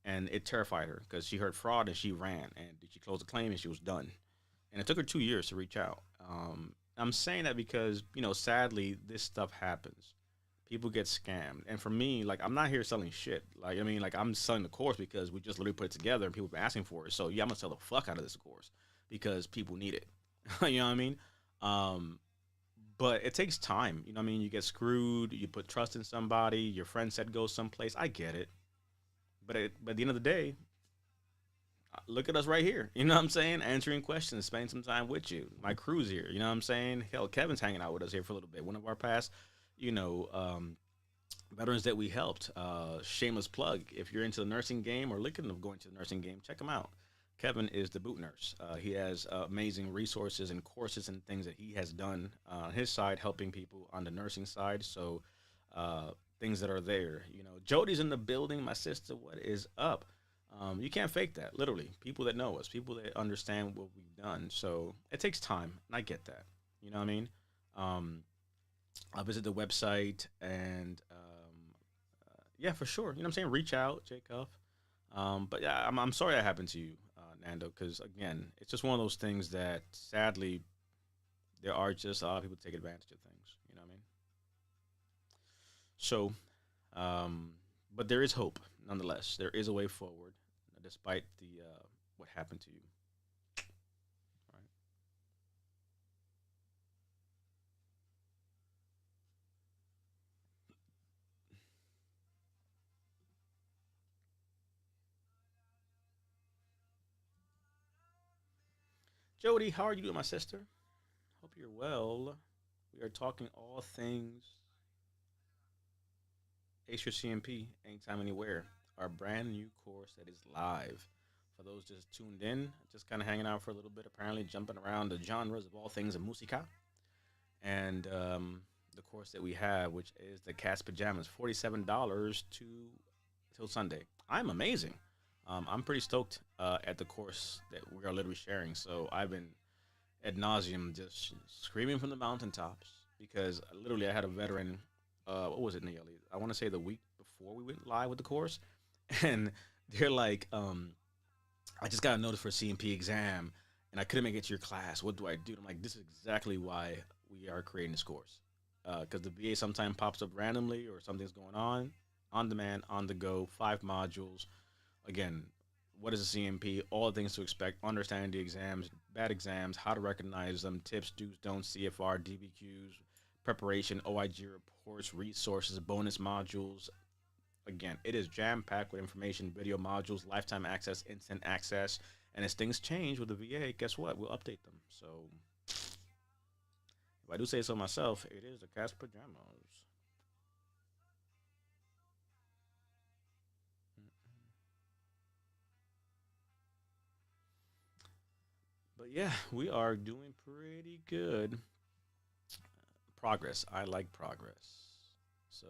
And it terrified her because she heard fraud and she ran and she closed the claim and she was done. And it took her 2 years to reach out. I'm saying that because sadly, this stuff happens. People get scammed, and for me, like I'm not here selling shit. Like I mean, like I'm selling the course because we just literally put it together and people have been asking for it. So yeah, I'm gonna sell the fuck out of this course because people need it. You know what I mean? Um, but it takes time. You know what I mean? You get screwed. You put trust in somebody. Your friend said go someplace. I get it, but at the end of the day, look at us right here. You know what I'm saying? Answering questions, spending some time with you. My crew's here. You know what I'm saying? Hell, Kevin's hanging out with us here for a little bit. One of our past, you know, veterans that we helped. Shameless plug. If you're into the nursing game or looking of going to the nursing game, check him out. Kevin is the boot nurse. He has amazing resources and courses and things that he has done on his side, helping people on the nursing side. So things that are there. You know, Jody's in the building. My sister, what is up? You can't fake that. Literally, people that know us, people that understand what we've done. So it takes time, and I get that. You know what I mean? Um, I'll visit the website and yeah, for sure. You know what I'm saying? Reach out, Jacob. But yeah, I'm sorry that happened to you, Nando, because again, it's just one of those things that sadly there are just a lot of people take advantage of things. You know what I mean? So, um, but there is hope nonetheless. There is a way forward, despite the what happened to you. Right, Jody, how are you doing, my sister? Hope you're well. We are talking all things Acer CMP, anytime, anywhere. Our brand new course that is live. For those just tuned in, just kind of hanging out for a little bit, apparently jumping around the genres of all things in musica. And the course that we have, which is the Cat's Pajamas, $47 to till Sunday. I'm amazing. I'm pretty stoked at the course that we are literally sharing. So I've been ad nauseum just screaming from the mountaintops because literally I had a veteran. What was it, Nearly? I want to say the week before we went live with the course, and they're like, I just got a notice for a CMP exam, and I couldn't make it to your class. What do I do? I'm like, this is exactly why we are creating this course. Because the VA sometimes pops up randomly or something's going on demand, on the go, 5 modules. Again, what is a CMP? All the things to expect, understanding the exams, bad exams, how to recognize them, tips, do's, don'ts, CFR, DBQs, preparation, OIG reports, resources, bonus modules. Again, it is jam packed with information, video modules, lifetime access, instant access. And as things change with the VA, guess what? We'll update them. So if I do say so myself, it is the cat's pajamas. But yeah, we are doing pretty good. Progress. I like progress. So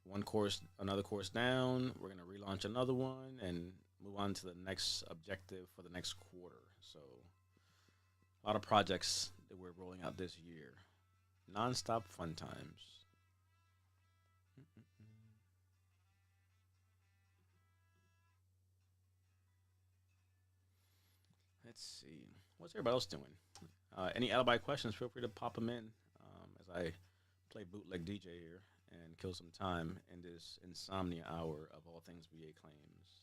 one course, another course down. We're gonna relaunch another one and move on to the next objective for the next quarter. So a lot of projects that we're rolling out this year. Non-stop fun times. Let's see. What's everybody else doing? Any alibi questions? Feel free to pop them in as I play bootleg DJ here and kill some time in this insomnia hour of all things VA claims.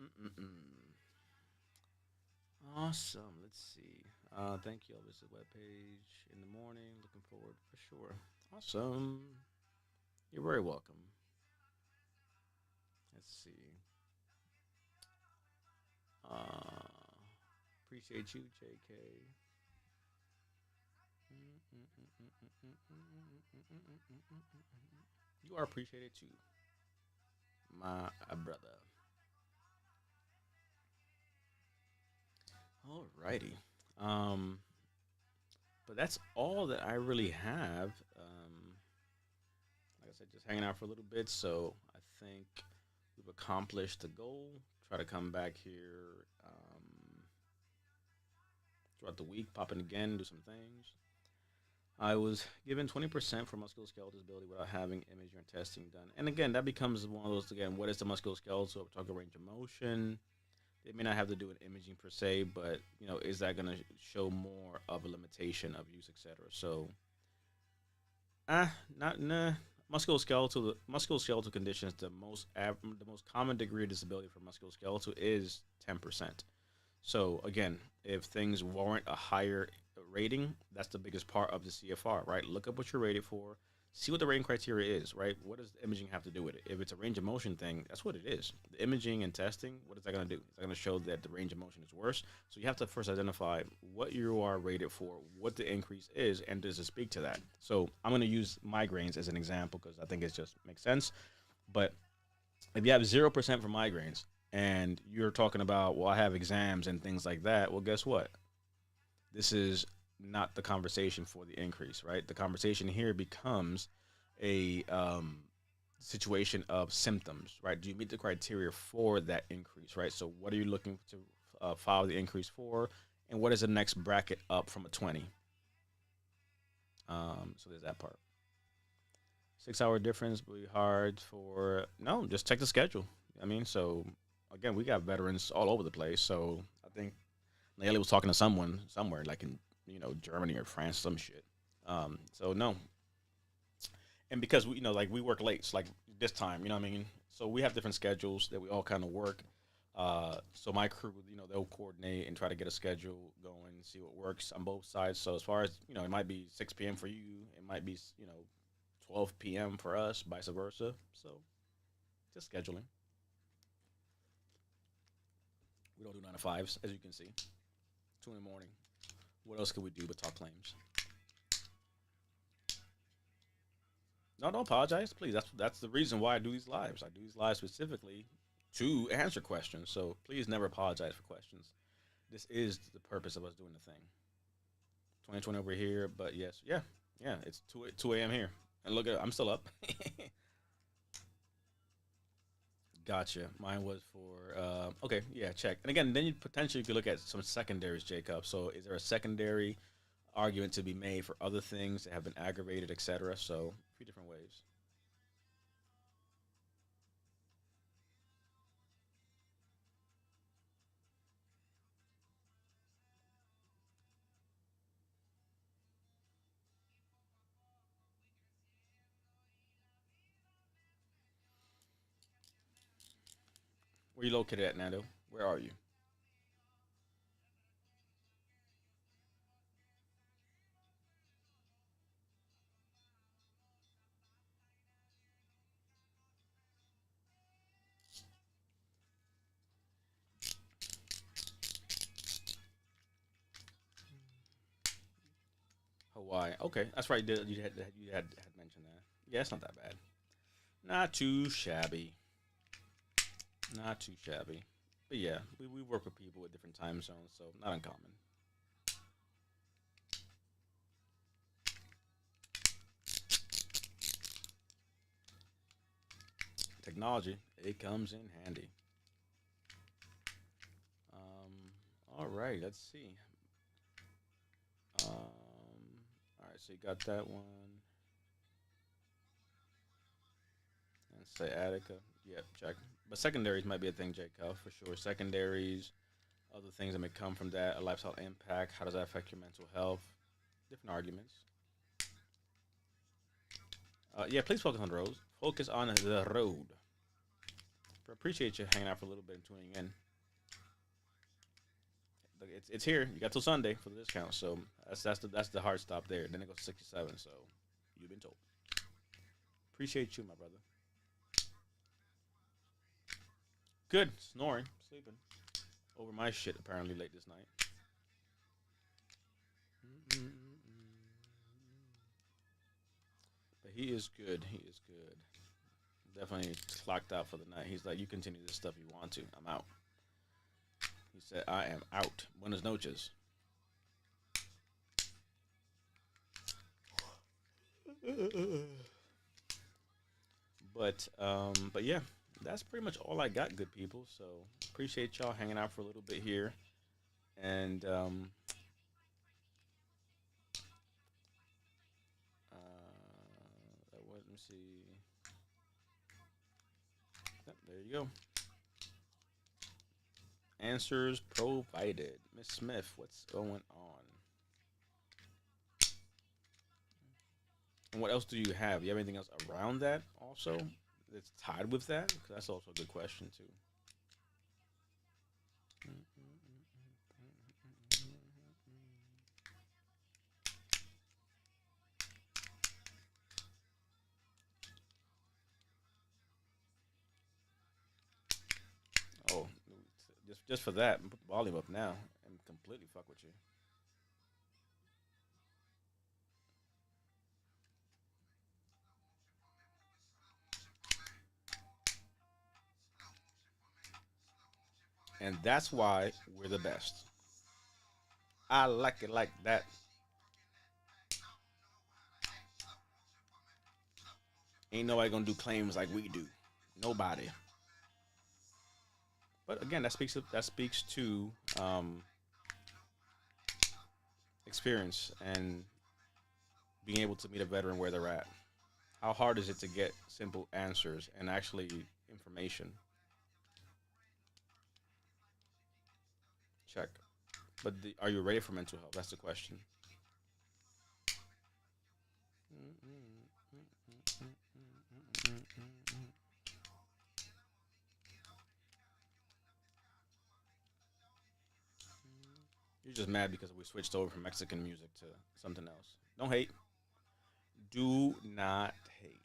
Mm-mm-mm-mm. Awesome. Let's see. Thank you. I'll visit the webpage in the morning. Looking forward for sure. Awesome. You're very welcome. Let's see. Uh, appreciate you, JK. You are appreciated too, my brother. Alrighty. Um, but that's all that I really have. Like I said, just hanging out for a little bit. So I think we've accomplished the goal. Try to come back here throughout the week, pop in again, do some things. I was given 20% for musculoskeletal disability without having imaging or testing done. And again, that becomes one of those, again, what is the musculoskeletal? We're talking range of motion. They may not have to do an imaging per se, but, is that going to show more of a limitation of use, etc.? So, not, nah. Musculoskeletal conditions, the most common degree of disability for musculoskeletal is 10%. So again, if things warrant a higher rating, that's the biggest part of the CFR, right? Look up what you're rated for, see what the rating criteria is, right? What does the imaging have to do with it? If it's a range of motion thing, that's what it is. The imaging and testing, what is that going to do? It's going to show that the range of motion is worse. So you have to first identify what you are rated for, what the increase is, and does it speak to that? So I'm going to use migraines as an example because I think it just makes sense. But if you have 0% for migraines and you're talking about, well, I have exams and things like that, well, guess what? This is not the conversation for the increase, right? The conversation here becomes a situation of symptoms, right? Do you meet the criteria for that increase, right? So, what are you looking to file the increase for? And what is the next bracket up from a 20? So, there's that part. 6 hour difference will be hard for, no, just check the schedule. I mean, so again, we got veterans all over the place. So, I think Layla was talking to someone somewhere, like in Germany or France, some shit. So no, and because we like we work late, so like this time, what I mean. So we have different schedules that we all kind of work. So my crew, they'll coordinate and try to get a schedule going, see what works on both sides. So as far as it might be 6 p.m. for you, it might be 12 p.m. for us, vice versa. So just scheduling. We don't do 9 to 5s, as you can see. 2 in the morning. What else could we do but talk claims? No, don't apologize, please. That's the reason why I do these lives. I do these lives specifically to answer questions. So please never apologize for questions. This is the purpose of us doing the thing. 2020 over here, but yes, yeah, yeah. It's two a.m. here, and look at I'm still up. Gotcha. Mine was for okay, yeah, check. And again, then you potentially could look at some secondaries, Jacob. So is there a secondary argument to be made for other things that have been aggravated, etc. So, a few different ways. Where you located at, Nando? Where are you? Hawaii. Okay, that's right. You had mentioned that. Yeah, it's not that bad. Not too shabby. Not too shabby. But yeah, we work with people with different time zones, so not uncommon. Technology, it comes in handy. All right, let's see. All right, so you got that one. And say Attica. Yep, check. But secondaries might be a thing, J. Cuff, for sure. Secondaries, other things that may come from that, a lifestyle impact. How does that affect your mental health? Different arguments. Yeah, please focus on the road. Focus on the road. I appreciate you hanging out for a little bit and tuning in. It's here. You got till Sunday for the discount, so that's the hard stop there. Then it goes to 67. So you've been told. Appreciate you, my brother. Good snoring, sleeping over my shit apparently late this night. But he is good. He is good. Definitely clocked out for the night. He's like, you continue this stuff you want to. I'm out. He said, I am out. Buenas noches. But yeah, that's pretty much all I got, good people. So appreciate y'all hanging out for a little bit here. And let me see. Yep, there you go. Answers provided. Miss Smith, what's going on? And what else do you have? Do you have anything else around that also that's tied with that? Because that's also a good question too. Oh, just for that, put the volume up now and completely fuck with you. And that's why we're the best. I like it like that. Ain't nobody gonna do claims like we do. Nobody. But again, that speaks to experience and being able to meet a veteran where they're at. How hard is it to get simple answers and actually information? Check. But are you ready for mental health? That's the question. You're just mad because we switched over from Mexican music to something else. Don't hate. Do not hate.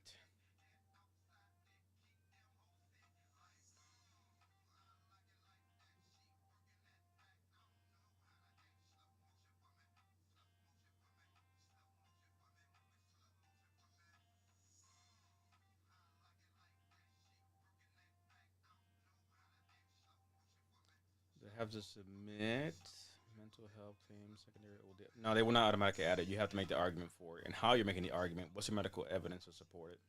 They have to submit mental health claims, secondary. No, they will not automatically add it. You have to make the argument for it. And how you're making the argument, what's your medical evidence to support it?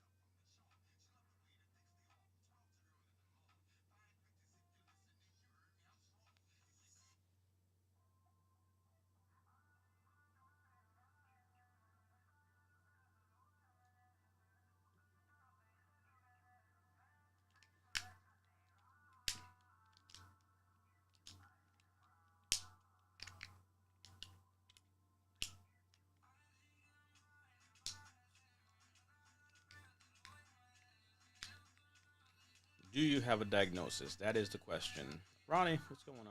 Do you have a diagnosis? That is the question. Ronnie, what's going on?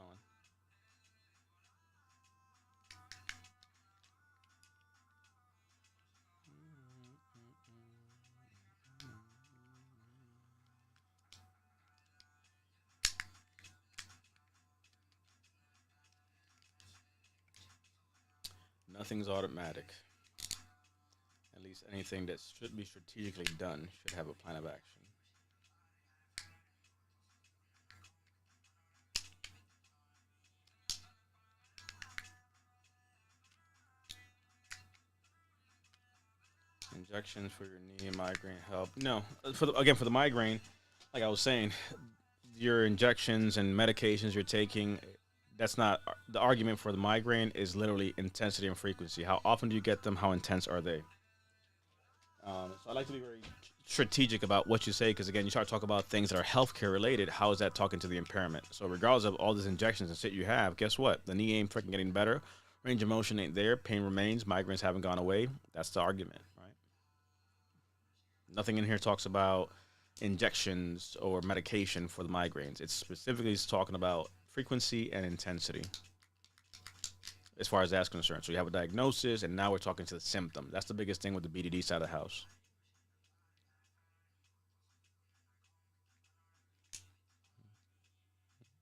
Nothing's automatic. At least anything that should be strategically done should have a plan of action. Injections for your knee and migraine help. No, again for the migraine, like I was saying, your injections and medications you're taking. That's not the argument for the migraine. Is literally intensity and frequency. How often do you get them? How intense are they? So I like to be very strategic about what you say because again, you start talking about things that are healthcare related. How is that talking to the impairment? So regardless of all these injections and shit you have, guess what? The knee ain't freaking getting better. Range of motion ain't there. Pain remains. Migraines haven't gone away. That's the argument, right? Nothing in here talks about injections or medication for the migraines. It's specifically talking about frequency and intensity as far as that's concerned. So you have a diagnosis, and now we're talking to the symptom. That's the biggest thing with the BDD side of the house.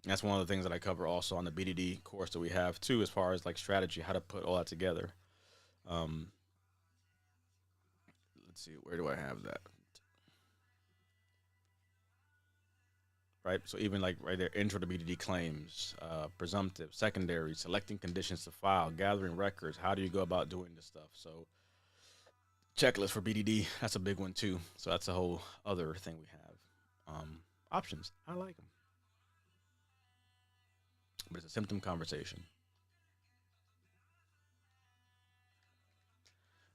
That's one of the things that I cover also on the BDD course that we have too, as far as like strategy, how to put all that together. Um, let's see, where do I have that? Right. So even like right there, intro to BDD claims, presumptive, secondary, selecting conditions to file, gathering records. How do you go about doing this stuff? So checklist for BDD, that's a big one too. So that's a whole other thing we have. Options, I like them, but it's a symptom conversation.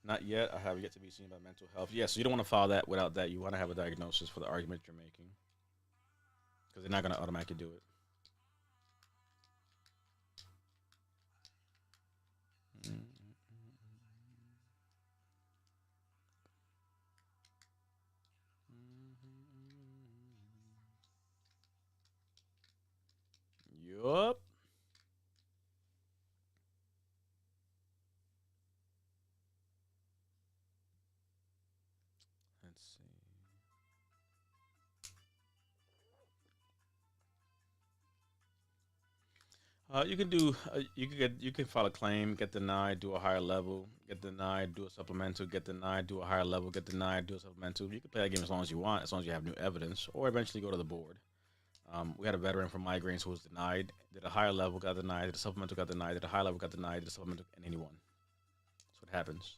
Not yet. I have yet to be seen by mental health. Yes, yeah, so you don't want to file that without that. You want to have a diagnosis for the argument you're making because they're not going to automatically do it. Yup. Let's see. You can do. You can file a claim, get denied, do a higher level, get denied, do a supplemental, get denied, do a higher level, get denied, do a supplemental. You can play that game as long as you want, as long as you have new evidence, or eventually go to the board. We had a veteran from migraines who was denied, did a higher level, got denied, did a supplemental, got denied, did a high level, got denied, did a supplemental, and then he won. That's what happens.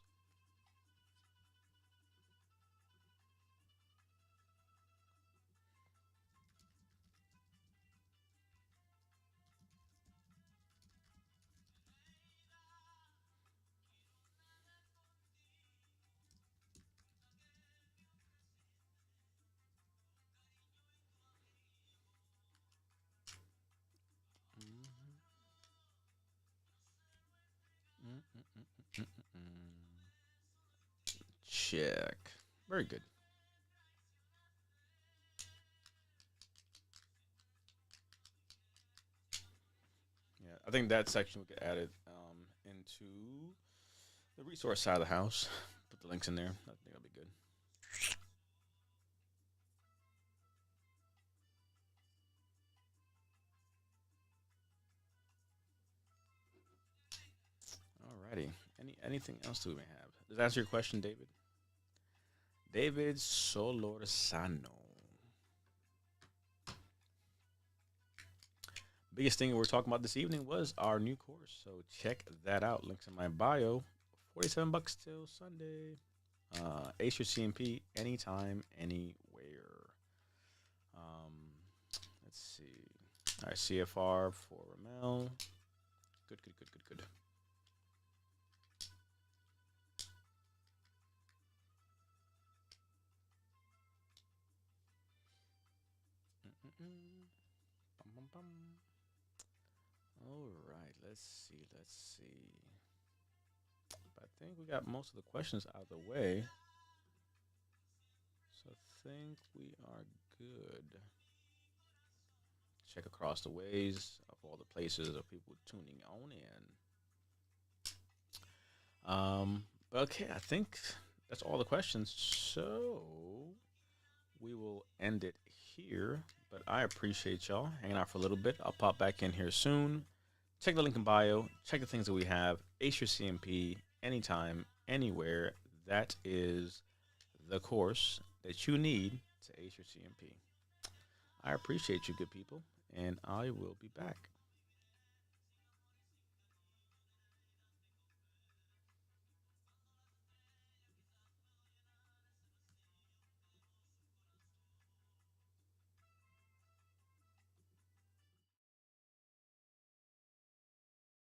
Check. Very good. Yeah, I think that section we could add it into the resource side of the house. Put the links in there. I think that'll be good. Alrighty. Anything else do we have? Does that answer your question, David? David Solorzano. Biggest thing we're talking about this evening was our new course. So check that out. Links in my bio. 47 bucks till Sunday. Ace your CMP anytime, anywhere. Um, let's see. All right, CFR for Ramel. Good, good, good, good, good. Bum, bum, bum. All right, let's see, let's see. I think we got most of the questions out of the way. So I think we are good. check across the ways of all the places of people tuning on in. But okay, I think that's all the questions. So we will end it here. But I appreciate y'all hanging out for a little bit. I'll pop back in here soon. Check the link in bio. Check the things that we have. Ace your CMP anytime, anywhere. That is the course that you need to ace your CMP. I appreciate you, good people, and I will be back.